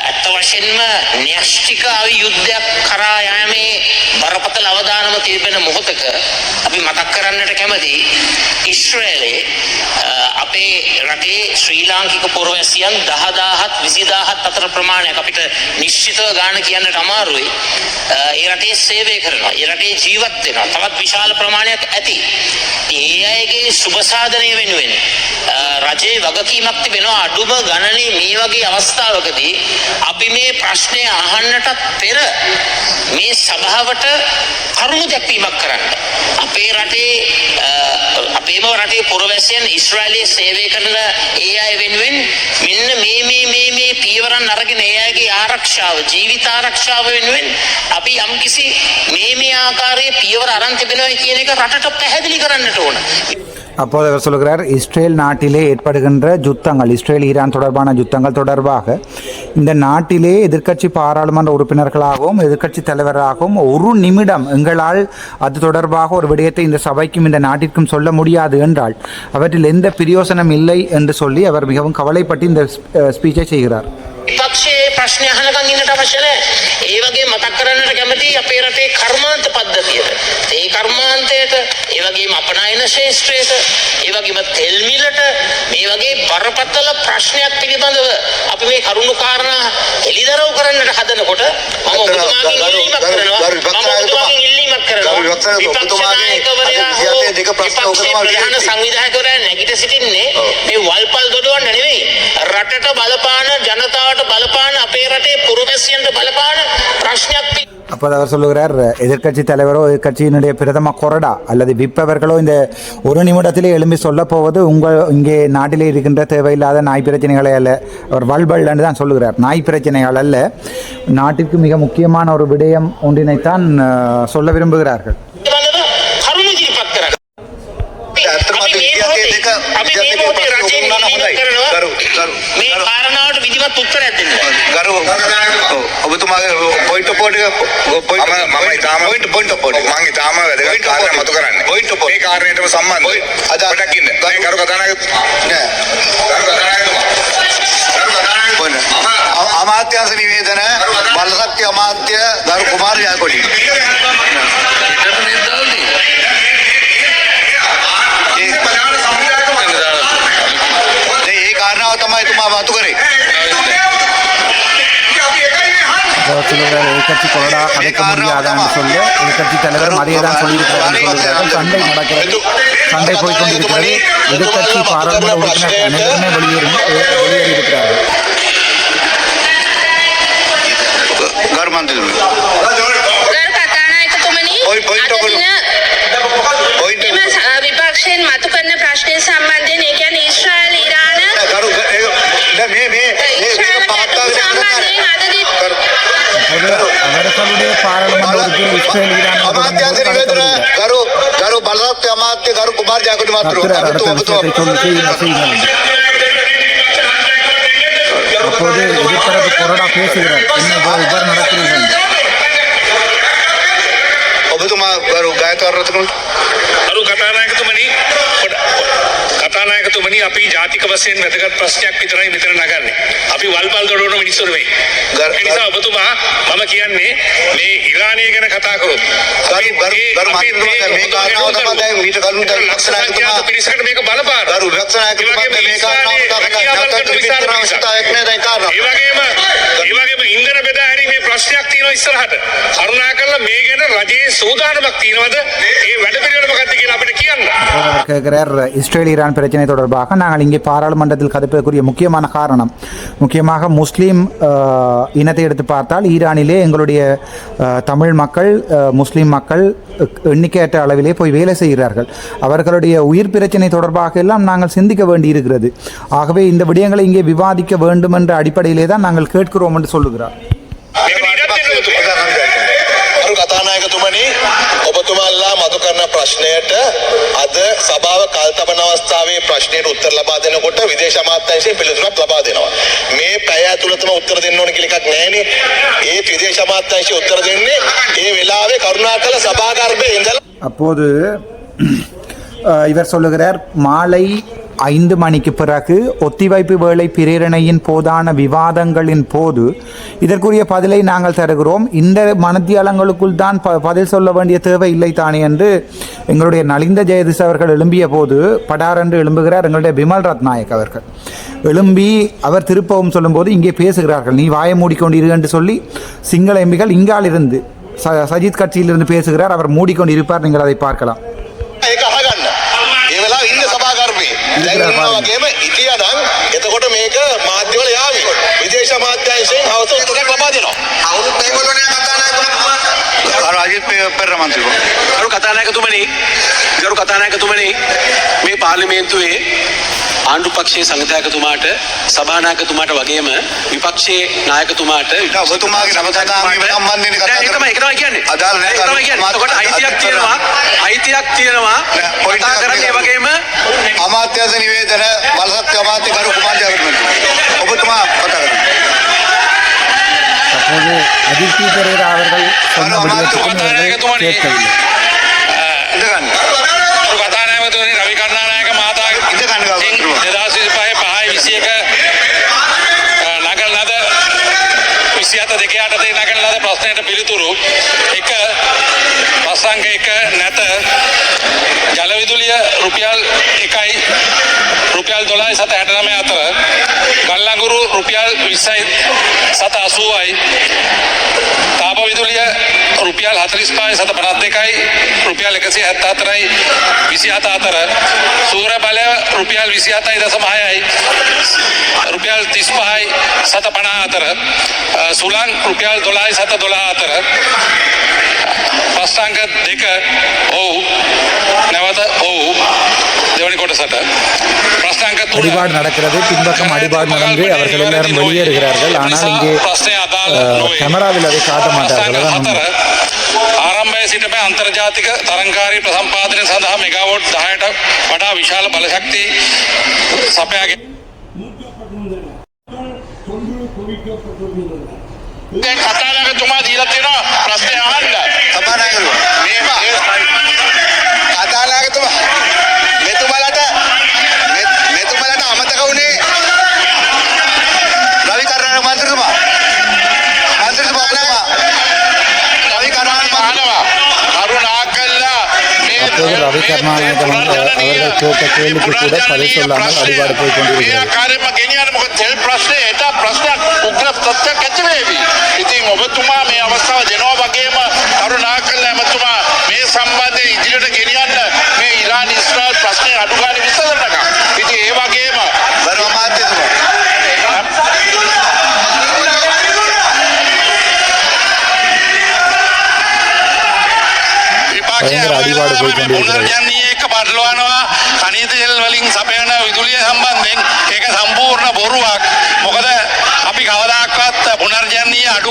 ඇත්ත වශයෙන්ම න්‍යෂ්ටික යුද්ධයක් කරා යෑමේ බරපතල අවදානම තිබෙන මොහොතක අපි මතක් කරන්නට කැමති ඊශ්‍රායලයේ අපේ රටේ ශ්‍රී ලාංකික පුරවැසියන් 10000ත් 20000ත් අතර ප්‍රමාණයක් අපිට නිශ්චිතව ගාණ කියන්නට අමාරුයි. ඒ රටේ සේවය කරනවා. ඒ රටේ ජීවත් වෙනවා. තවත් විශාල ප්‍රමාණයක් ඇති. ඒ අයගේ සුබ සාධනය වෙනුවෙන් රජයේ වගකීමක් තිබෙනවා අඩුම ගණනේ මේ වගේ අවස්ථාවකදී අපි මේ ප්‍රශ්නය අහන්නටත් පෙර මේ සභාවට කරුණු දැක්වීමක් කරන්න. අපේ රටේ අපේම රටේ පුරවැසියන් ඊශ්‍රායලයේ සේවය කරන ඒ අය වෙනුවෙන් මෙන්න මේ පියවරන් අරගෙන ඒ අයගේ ආරක්ෂාව ජීවිත ආරක්ෂාව වෙනුවෙන් අපි යම්කිසි මේ ආකාරයේ පියවර අරන් තිබෙනවා කියන එක රටට පැහැදිලි කරන්නට ඕන. அப்போது அவர் சொல்கிறார் இஸ்ரேல் நாட்டிலே ஏற்படுகின்ற யுத்தங்கள் இஸ்ரேல் ஈரான் தொடர்பான யுத்தங்கள் தொடர்பாக இந்த நாட்டிலே எதிர்க்கட்சி பாராளுமன்ற உறுப்பினர்களாகவும் எதிர்க்கட்சி தலைவராகவும் ஒரு நிமிடம் எங்களால் அது தொடர்பாக ஒரு விடயத்தை இந்த சபைக்கும் இந்த நாட்டிற்கும் சொல்ல முடியாது என்றால் அவற்றில் எந்த பிரயோசனம் இல்லை என்று சொல்லி அவர் மிகவும் கவலைப்பட்டு இந்த ஸ்பீச்சை செய்கிறார். විපක්ෂයේ ප්‍රශ්න අහනකම් ඉන්නට අවශ්‍ය නැහැ. ඒ වගේ මතක් කරන්නට කැමති අපේ රටේ කර්මාන්ත පද්ධතියට. ඒ කර්මාන්තයට, ඒ වගේම අපනයන ශේෂ්ත්‍රයට, ඒ වගේම තෙල් මිලට මේ වගේ බරපතල ප්‍රශ්නයක් පිළිබඳව අපි මේ කරුණු කාරණා එළිදරව් කරන්නට හදනකොට මම ඔබතුමාගෙන් ඉල්ලීමක් කරනවා. විපක්ෂ නායකවරයා ප්‍රධාන සංවිධායකවරයා නැගිට සිටින්නේ මේ වල්පල් දොඩවන්න නෙවෙයි. රටට බලපාන ජනතාවට බලපාන අපේ රටේ පුරවැසියන්ට බලපාන ප්‍රශ්නයක්. அப்போது அவர் சொல்லுகிறார் எதிர்க்கட்சி தலைவரோ எதிர்க்கட்சியினுடைய பிரதம கொறடா அல்லது விப்பவர்களோ இந்த ஒரு நிமிடத்திலே எழும்பி சொல்லப் போவது இங்கே நாட்டிலே இருக்கின்ற தேவையில்லாத நாய் பிரச்சனைகளை அல்ல. அவர் வல்பல் என்று தான் சொல்லுகிறார். நாய் பிரச்சனைகள் அல்ல, நாட்டிற்கு மிக முக்கியமான ஒரு விடயம் ஒன்றினைத்தான் சொல்ல விரும்புகிறார்கள். මේ කාරණාවට විධිමත් උත්තරයක් දෙන්න. ගරු ඔබතුමාගේ පොයින්ට් පොයින්ට් මම ඉතාම වැදගත් කාරණා මතු කරන්නේ. මේ කාරණේටම සම්බන්ධයි. අද පොඩක් ඉන්න. මේ කරු කතානායක නෑ. අමාත්‍යාංශ නිවේදන බලශක්ති අමාත්‍ය ගරු කුමාර යාකොඩි. තමයි තුමා වතු කරේ. எதிர்கட்சி கொறடா கலைக்க முடியாதான்னு சொல்ல எதிர்கட்சி தலைவர் மரியாதை சொல்லியிருக்கிறார்கள் சொல்லுகிறார்கள். சண்டை நடக்கிறது, சண்டை போய்கொண்டிருக்கிறது. எதிர்கட்சி பாராளுமன்ற உறுப்பினர் அனைவருமே வெளியேறியிருக்கிறார்கள். විපක්ෂයෙන් මතු කරන ප්‍රශ්නය සම්බන්ධයෙන් ඒ කියන්නේ ඊශ්‍රායල ඉරාන அவர்களுடைய பாராளுமன்ற உறுப்பினர் இஸ்ரேல் ஈரான் ගරු බලශක්ති අමාත්‍ය ගරු කුමාර ජයකොඩි මහත්මයා அப்போது எதிர்த்தரப்பு கொறடா பேசுகிறார். என்ன இவ்வாறு நடக்கிறீர்கள்? ඔබතුමා ගරු ගායකවරතුමනි අරු කතානායකතුමනි කතානායකතුමනි අපි ජාතික වශයෙන් වැදගත් ප්‍රශ්නයක් විතරයි මෙතන නගන්නේ. අපි වල්පල් දොඩවන මිනිස්සු නෙවෙයි. ඒ නිසා ඔබතුමා මම කියන්නේ මේ ඉරානය ගැන කතා කරොත් ගරු මේ කාරණාව තමයි දැන් මීට කලින් ලක්ෂණායකතුමා පිරිසකට මේක බලපාන. ගරු ලක්ෂණායකතුමා මේ කාරණාව ඒ වගේම ඉන්ධන බෙදා හැරීමේ ප්‍රශ්නයක් තියෙනවා ඉස්සරහට. කරුණාකරලා මේ ගැන රජයේ සූදානමක් තියෙනවද? ඒ වැඩ පිළිවෙල මොකක්ද කියලා අපිට කියන්න. கேட்கிறார். இஸ்ரேல் ஈரான் பிரச்சனை தொடர்பாக நாங்கள் இங்கே பாராளுமன்றத்தில் கதைப்பதற்குரிய முக்கியமான காரணம், முக்கியமாக முஸ்லீம் இனத்தை எடுத்து பார்த்தால் ஈரானிலே எங்களுடைய தமிழ் மக்கள் முஸ்லீம் மக்கள் எண்ணிக்கையற்ற அளவிலே போய் வேலை செய்கிறார்கள். அவர்களுடைய உயிர் பிரச்சனை தொடர்பாக எல்லாம் நாங்கள் சிந்திக்க வேண்டி இருக்கிறது. ஆகவே இந்த விடயங்களை இங்கே விவாதிக்க வேண்டும் என்ற அடிப்படையிலே தான் நாங்கள் கேட்கிறோம் என்று சொல்லுகிறார். කතානායකතුමනි ඔබතුමාලා මතු කරන ප්‍රශ්නයට අද සභාව කල්තබන අවස්ථාවේ ප්‍රශ්නයට උත්තර ලබා දෙනකොට විදේශ අමාත්‍යාංශයෙන් පිළිතුරක් ලබා දෙනවා. මේ පැය ඇතුළතම උත්තර දෙන්න ඕන කියලා එකක් නැහැනේ. ඒ විදේශ අමාත්‍යාංශය උත්තර දෙන්නේ ඒ වෙලාවේ කරුණාකර சபாகர்பේ ඉඳලා. அப்போது இவர் சொல்லுகிறார், மாலை 5 மணிக்கு பிறகு ஒத்திவைப்பு வேளை பிரேரணையின் போதான விவாதங்களின் போது இதற்குரிய பதிலை நாங்கள் தருகிறோம். இந்த மனத்தியாலங்களுக்குள் தான் பதில் சொல்ல வேண்டிய தேவை இல்லை தானே என்று எங்களுடைய நலிந்த ஜெயதிஸ் அவர்கள் எழும்பிய போது படாரென்று எழும்புகிறார் எங்களுடைய பிமல் ரத்நாயக் அவர்கள். எழும்பி அவர் திருப்பவும் சொல்லும்போது இங்கே பேசுகிறார்கள், நீ வாயை மூடிக்கொண்டிரு என்று சொல்லி சிங்கள எம்பிகள் இங்கால் இருந்து சஜித் கட்சியிலிருந்து பேசுகிறார். அவர் மூடிக்கொண்டு இருப்பார், நீங்கள் அதை பார்க்கலாம். ඉන්න සභාකර්මී දැන් ඉන්නවා වගේම ඉතියානම් එතකොට මේක මාධ්‍යවල යාවි විදේශ අමාත්‍යාංශයෙන් හවස උත්තරයක් ලබා දෙනවා. අවුරුත් මේගොල්ලෝනේ කතානායකතුමා. රාජිත් පෙරේරා මන්ත්‍රීතුමා. ගරු කතානායකතුමනි මේ පාර්ලිමේන්තුවේ ආණ්ඩු පක්ෂයේ සංවිධායකතුමාට සභානායකතුමාට වගේම විපක්ෂයේ නායකතුමාට ඔබතුමාගේ නම සඳහන් සම්බන්ධයෙන් කතා කරමු. ඒක තමයි කියන්නේ. අදාළ නැහැ. එතකොට අයිතියක් තියෙනවා කතා කරන්න ඒ වගේම අමාත්‍යාංශ නිවේදන බලසත්ත්ව අමාත්‍ය කරු කුමාර ජයවර්ධන ඔබතුමා කතා කරමු. அப்போது அதிர்ச்சி பெரேரா அவர்கள் சொன்ன விடயத்துக்கும் அவர்கள் கேட்கவில்லை. කතානායකතුමනි රවි කරුණානායක මහතාගේ 2025 නගන ලද 27 දෙක යටතේ නගන ලද ප්‍රශ්නයට පිළිතුරු එක ප්‍රසංග එක නැත ජල විදුලිය රුපියල් 1යි රුපියල් 12.69 අතර ගල්ලංගුරු රුපියල් 20.80යි තාප විදුලිය රුපියල් 45.52යි රුපියල් 174යි 27 අතර සූර්ය බලය රුපියල් 27.6යි රුපියල් 35.50 අතර සුළං රුපියල් 12.12 අතර ප්‍රශ්නාංක 2 ඔව් නැවත ඔව් දෙවනි කොටසට ප්‍රශ්නාංක 3 அடிபாடு நடக்கிறது, பின்பக்கம் அடிபாடு நடந்து அவர்கள் எல்லாரும் வெளியேறுகிறார்கள். ஆனால் இங்கே கேமராவில் அதை காட்ட மாட்டார்கள். ආරම්භයේ සිටම අන්තර්ජාතික තරංකාරී ප්‍රසම්පාදනය සඳහා මෙගාවොට් 10ට වඩා විශාල බලශක්ති සපයාගෙන දැන් කතානායකතුමා දීලා තියෙනවා ප්‍රශ්නේ අහන්න. සභානායකතුමා කතානායකතුමා මෙතුමලට අමතක වුණේ රවි කරුණානායක මන්ත්‍රීතුමා. அப்போது ரவி கருணாநாயகம் அவர்கள் கேட்ட கேள்விக்கு கூட பதில் சொல்லாமல் அடிபாடு போய் கொண்டிருக்கிறது. තෙල් ප්‍රශ්නේ ඒට ප්‍රශ්නයක් උග්‍ර තත්ත්වයක් ඇති වේවි. ඉතින් ඔබතුමා මේ අවස්ථාව දෙනවා වගේම කරුණාකරලා එමතුමා මේ සම්බන්ධයෙන් ඉදිරියට ගෙනියන්න මේ ඉරාන් ඉස්රායල් ප්‍රශ්නේ අඩු ගන්න විසඳන්නකම්. ඉතින් ඒ වගේම බරව මාධ්‍යතුමා பயங்கர அடிபாடு போய் கொண்டிருக்கிறது. එක බඩලවනවා කනිද තෙල් වලින් සපයන විදුලිය සම්බන්ධයෙන් ඒක සම්පූර්ණ බොරුවක්. මොකද අපි කවදාකවත් පුනර්ජනනීය අඩු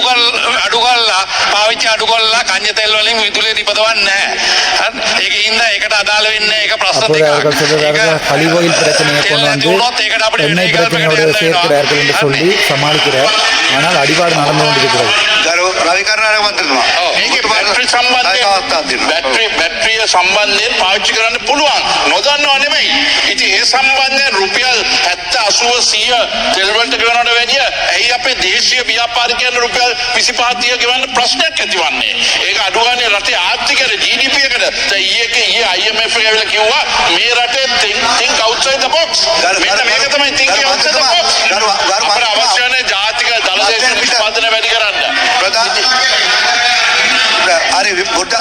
කරලා පාවිච්චි අඩු කරලා කන්‍ය තෙල් වලින් විදුලිය නිපදවන්නේ නැහැ. හරි ඒකින්ද ඒකට අදාළ වෙන්නේ ඒක ප්‍රශ්න அப்போது அவர்கள் சொல்கிறார்கள் கழிவோயில் பிரச்சனையை கொண்டு வந்து எண்ணெய் பிரச்சனையோடு சேர்க்கிறார்கள் என்று சொல்லி சமாளிக்கிறார். ஆனால் அடிபாடு நடந்து கொண்டிருக்கிறது. රවි කරුණානායක මන්ත්‍රීතුමා මේකේ බැටරි සම්බන්ධයෙන් බැටරිය සම්බන්ධයෙන් පාවිච්චි කරන්න පුළුවන් නොදන්නව නෙමෙයි. ඉතින් ඒ සම්බන්ධයෙන් රුපියල් 70 80 100 තෙල් වලට ගෙවනවට වැඩිය ඇයි අපේ දේශීය ව්‍යාපාරිකයන් රුපියල් 25 30 ගෙවන්න ප්‍රශ්නයක් ඇතිවන්නේ. ඒක අඩු ගන්න රටේ ආර්ථිකයට GDP එකට දැන් ඊයේ IMF එකවිලා කිව්වා මේ රටේ think outside the box. මෙන්න මේක තමයි thinking outside the box. අපේ අවශ්‍ය නැහැ ජාතික දලදේශ නිෂ්පාදනය වැඩි කරන්න. හරි බුද්ධ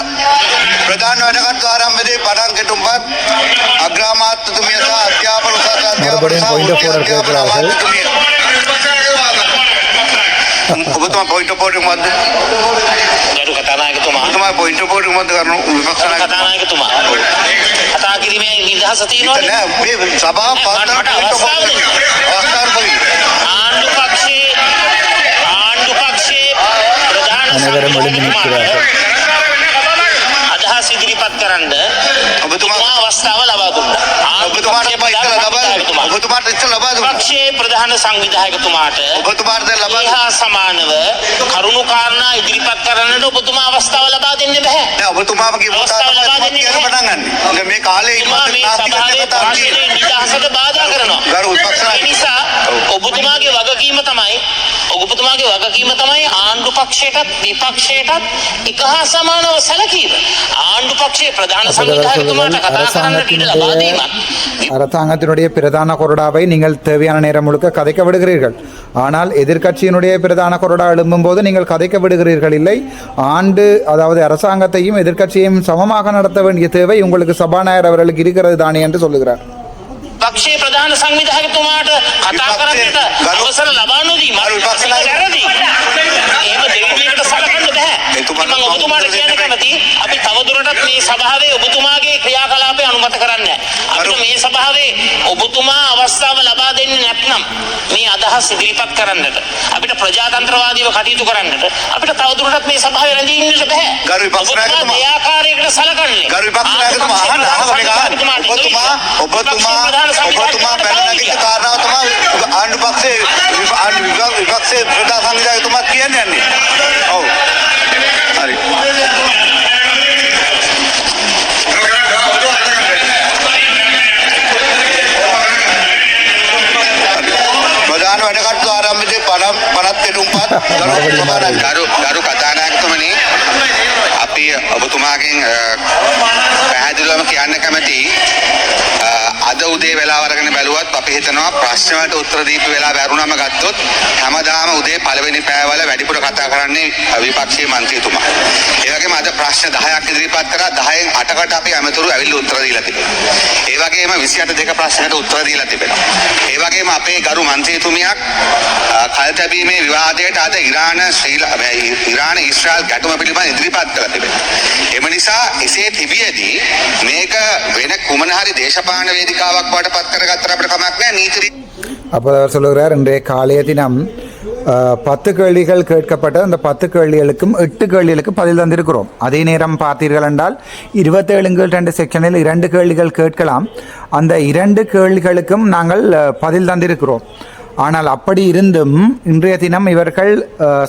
ප්‍රධාන වැඩකටයුතු ආරම්භයේදී පටන් කෙටුම්පත් අග්‍රාමාත්‍යතුමිය සහ අධ්‍යාපන மறுபடியும் point of order கேட்கிறார்கள். ඔබතුමා point of order මොකද්ද? ගරු කතානායකතුමා ඔබතුමා point of order මොකද්ද කරනු විපක්ෂ නායක කතානායකතුමා කතා කිරීමේ නිදහස තියෙනවනේ. නෑ මේ සභාව පවත්වන අවස්ථාවක් පොයි. ආණ්ඩු පක්ෂයේ ප්‍රධාන අනගරම වලින් නික්கிறார்கள். අදහස් ඉදිරිපත් කරන්න ඔබතුමා අවස්ථාව ලබා දුන්නා. ඔබතුමාට ඉස්සෙල්ලා ලබා දුන්නා. පක්ෂයේ ප්‍රධාන සංවිධායකතුමාට ඔබතුමාට දැන් ලබා ඒහා සමානව කරුණු කාරණා ඉදිරිපත් කරන්නට ඔබතුමා අවස්ථාව ලබා දෙන්න බෑ. නෑ ඔබතුමාම කිව්වා තමයි පටන් ගන්න. මේ කාලේ ඔබතුමා මේ සභාවේ භාෂණයේ නිදහසට බාධා කරනවා. ගරු විපක්ෂ ඒ නිසා ඔබතුමාගේ වගකීම තමයි ආණ්ඩු පක්ෂයටත් විපක්ෂයටත් එක හා සමානව සැලකීම. ආණ්ඩු පක්ෂයේ ප්‍රධාන සංවිධායකතුමාට කතා කරන්නට ඉඩ ලබා දීමත්. அரசாங்கத்தினுடைய பிரதான கொறடாவை நீங்கள் தேவையான நேரம் முழுக்க கதைக்க விடுகிறீர்கள். ஆனால் எதிர்க்கட்சியினுடைய பிரதான கொறடா எழும்பும் போது நீங்கள் கதைக்க விடுகிறீர்கள் இல்லை. அதாவது அரசாங்கத்தையும் எதிர்க்கட்சியையும் சமமாக நடத்த வேண்டிய தேவை உங்களுக்கு சபாநாயகர் அவர்களுக்கு இருக்கிறது தானே என்று சொல்லுகிறார். පක්ෂයේ ප්‍රධාන සංවිධායකතුමාට කතා කරන්නට අවසර ලබා නොදීම වැරදි. එහෙම දෙවිදියකට සලකන්න බෑ. මම ඔබතුමාට කියන්න කැමතියි අපි තවදුරටත් මේ සභාවේ ඔබතුමාගේ ක්‍රියාකලාපය අනුමත කරන්නේ නැහැ. අපිට මේ සභාවේ ඔබතුමා අවස්ථාව ලබා දෙන්නේ නැත්නම් මේ අදහස් ඉදිරිපත් කරන්නට අපිට ප්‍රජාතන්ත්‍රවාදීව කටයුතු කරන්නට අපිට තවදුරටත් මේ සභාවේ රැඳී ඉන්නට බෑ. ගරු විපක්ෂ නායකතුමා මේ ආකාරයකට සලකන්නේ. ගරු විපක්ෂ නායකතුමා ඔබතුමා පැන නැගිච්ච කාරණාව තමයි ආණ්ඩු පක්ෂයේ විපක්ෂයේ ප්‍රධාන සංවිධායකතුමා කියන්නේ යන්නේ. ඔව්. හරි. ප්‍රධාන වැඩ කටයුතු ආරම්භයේ පනත් පෙටුම්පත් ගරු කතානායකතුමනි අපි ඔබතුමාගෙන් පැහැදිලිවම කියන්න කැමතියි අද උදේ වෙලාව අරගෙන බැලුවත් අපි හිතනවා ප්‍රශ්න වලට උත්තර දීපු වෙලාව වැරුණාම ගත්තොත් හැමදාම උදේ පළවෙනි පැයවල වැඩිපුර කතා කරන්නේ විපක්ෂීය മന്ത്രിතුමා. ඒ වගේම අද ප්‍රශ්න 10ක් ඉදිරිපත් කරා 10න් 8කට අපි අමතරු ඇවිල්ලා උත්තර දීලා තිබෙනවා. ඒ වගේම 28 දෙක ප්‍රශ්නකට උත්තර දීලා තිබෙනවා. ඒ වගේම අපේ ගරු മന്ത്രിතුමියක් කල්තැබීමේ විවාදයට අද ඉරාන ඊශ්‍රායල් ගැටුම පිළිබඳ ඉදිරිපත් කළා තිබෙනවා. එම නිසා එසේ තිබියදී මේක වෙන කුමන හරි දේශපාලන වේදිකාවක් වඩපත් කරගත්තට අපිට කමක් නැහැ නීති. அப்போ அவர் சொல்லுகிறார் இன்றைய காலைய தினம் 10 கேள்விகள் கேட்கப்பட்ட அந்த 10 கேள்விகளுக்கும் 8 கேள்விகளுக்கு பதில் தந்திருக்கிறோம். அதே நேரம் பார்த்தீர்கள் என்றால் 27 செக்ஷனில் 2 கேள்விகள் கேட்கலாம். அந்த 2 கேள்விகளுக்கும் நாங்கள் பதில் தந்திருக்கிறோம். ஆனால் அப்படி இருந்தும் இன்றைய தினம் இவர்கள்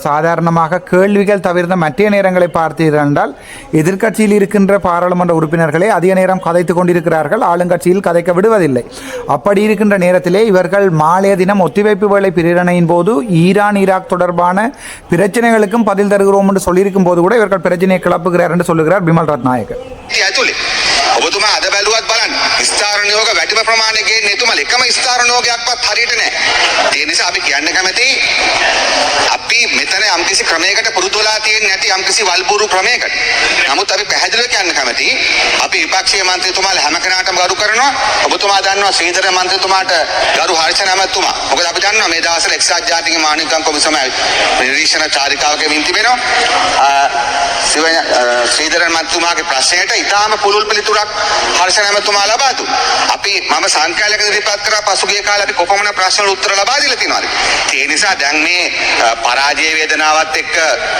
சாதாரணமாக கேள்விகள் தவிர்த்த மற்ற நேரங்களை பார்த்தீர்கள் என்றால் எதிர்க்கட்சியில் இருக்கின்ற பாராளுமன்ற உறுப்பினர்களே அதிக நேரம் கதைத்து கொண்டிருக்கிறார்கள். ஆளுங்கட்சியில் கதைக்க விடுவதில்லை. அப்படி இருக்கின்ற நேரத்திலே இவர்கள் மாலைய தினம் ஒத்திவைப்பு வேளை பிரேரணையின் போது ஈராக் தொடர்பான பிரச்சனைகளுக்கும் பதில் தருகிறோம் என்று சொல்லியிருக்கும் போது கூட இவர்கள் பிரச்சனையை கிளப்புகிறார் என்று சொல்லுகிறார் பிமல் ரத்நாயක. ඔබතුමා අද බැලුවත් බලන්න ස්ථාර නියෝග වැඩිම ප්‍රමාණය ගේන්නේ එතුමා එකම ස්ථාර නියෝගයක්වත් හරියට නැහැ. ඒ නිසා අපි කියන්න කැමති අපි මෙතන යම්කිසි ක්‍රමයකට පුරුදු වෙලා තියෙන්නේ නැති යම්කිසි වල්බුරු ක්‍රමයකට. නමුත් අපි පැහැදිලිව කියන්න කැමති අපි විපක්ෂීය මන්ත්‍රීතුමාලා හැම කෙනාටම ගරු කරනවා. ඔබතුමා දන්නවා ශ්‍රීධර මන්ත්‍රීතුමාට ගරු හර්ෂණ ඇමතුමා. මොකද අපි දන්නවා මේ දවස්වල එක්සත් ජාතික මානවිකම් කොමිසම නිරීක්ෂණ චාරිකාවක වින් තිබෙනවා. ශ්‍රීධර මන්ත්‍රීතුමාගේ ප්‍රශ්නයට ඉතාම පුළුල් පිළිතුරක් හර්ෂණ ඇමතුමා ලබා දුන්නා. අපි මම සංකල්පයක ඉදිරිපත් කරා පසුගිය කාලේ අපි කොපමණ ප්‍රශ්න වල උත්තර ලබා දීලා තියෙනවද? ඒ නිසා දැන් මේ පරාජය වේදනාවත් එක්ක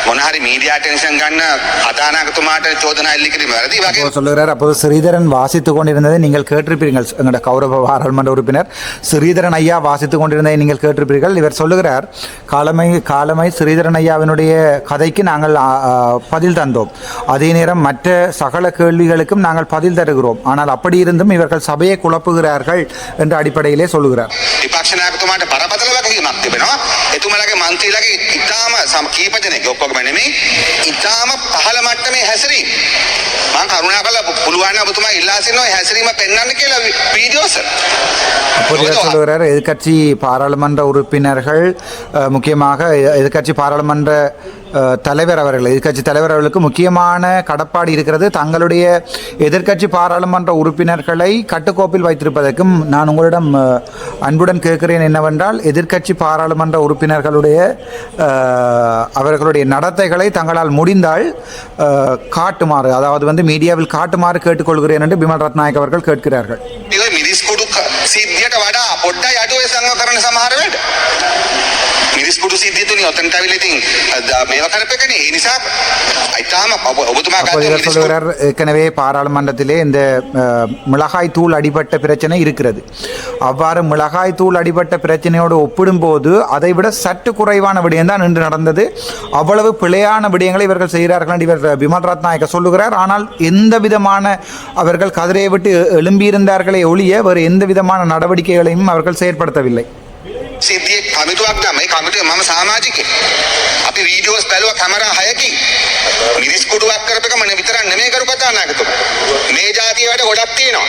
මොන හරි මීඩියා ටෙන්ෂන් ගන්න කතානායකතුමාට චෝදනා එල්ල කිරීම වැරදි වගේ சொல்லுகிறார். அப்போது ஸ்ரீதரன் வாசித்துக் கொண்டிருந்ததை நீங்கள் கேட்டிருப்பீர்கள். எங்களோட கௌரவ பாராளுமன்ற உறுப்பினர் ஸ்ரீதரன் ஐயா வாசித்துக் கொண்டிருந்ததை நீங்கள் கேட்டிருப்பீர்கள். இவர் சொல்லுகிறார், காலமை ஸ்ரீதரன் ஐயாவினுடைய கதைக்கு நாங்கள் பதில் தந்தோம். அதே நேரம் மற்ற சகல கேள்விகளுக்கும் நாங்கள் பதில் தருகிறோம். ஆனால் அப்படி இருந்தும் இவர்கள் சபையை குழப்புகிறார்கள் என்ற அடிப்படையிலே சொல்லுகிறார். විපක්ෂ නායකතුමාට බරපතල වගකීමක් තිබෙනවා. එතුමාලගේ මන්ත්‍රීලාගේ ඉතාම කීප දෙනෙක් ඔක්කොම නෙමෙයි ඉතාම පහළ මට්ටමේ හැසිරීම. මම කරුණාකරලා පුළුවන් නම් ඔබතුමා ඉල්ලා සිටිනවා හැසිරීම පෙන්වන්න කියලා වීඩියෝස්. சொல்லுகிறார், எதிர்க்கட்சி பாராளுமன்ற உறுப்பினர்கள் முக்கியமாக எதிர்க்கட்சி பாராளுமன்ற தலைவர் அவர்கள் எதிர்க்கட்சி தலைவர் அவர்களுக்கு முக்கியமான கடப்பாடு இருக்கிறது. தங்களுடைய எதிர்க்கட்சி பாராளுமன்ற உறுப்பினர்களை கட்டுக்கோப்பில் வைத்திருப்பதற்கும் நான் உங்களிடம் அன்புடன் கேட்கிறேன் என்னவென்றால், எதிர்க்கட்சி பாராளுமன்ற உறுப்பினர்களுடைய அவர்களுடைய நடத்தைகளை தங்களால் முடிந்தால் காட்டுமாறு, அதாவது மீடியாவில் காட்டுமாறு கேட்டுக்கொள்கிறேன் என்று பிமல் ரத்நாயக் அவர்கள் கேட்கிறார்கள். මිරිස් කුඩු සිද්ධියට වඩා පොඩ්ඩයි අඩුවේ සංවකරණ සමහර වෙලට මිරිස් කුඩු සිද්ධිය තුලින් ඔතනට අවිල ඉතින් මේව කරපෙකනේ ඒ නිසා අයිතාම ඔබතුමා அப்போ இவர் சொல்லுகிறார், ஏற்கனவே பாராளுமன்றத்திலே இந்த மிளகாய் தூள் அடிபட்ட பிரச்சனை இருக்கிறது. அவ்வாறு மிளகாய் தூள் அடிபட்ட பிரச்சனையோடு ஒப்பிடும்போது அதை விட சற்று குறைவான விடயம் தான் இன்று நடந்தது. அவ்வளவு பிழையான விடயங்களை இவர்கள் செய்கிறார்கள் என்று இவர் விமல் ரத்நாயக்க சொல்லுகிறார். ஆனால் எந்த விதமான அவர்கள் கதிரையை விட்டு எழும்பியிருந்தார்களே ஒழிய வேறு எந்த விதமான நடவடிக்கைகளையும் அவர்கள் செயற்படுத்தவில்லை. සිද්ධිය කමිටුවක් තමයි කමිටුව මම සමාජිකයෙක්. අපි වීඩියෝස් බැලුවා කැමරා 6කින්. මිරිස් කුඩුවක් කරපේකම විතරක් නෙමෙයි කරු කතානායකතුමා. මේ ජාතිය වැඩ ගොඩක් තියෙනවා.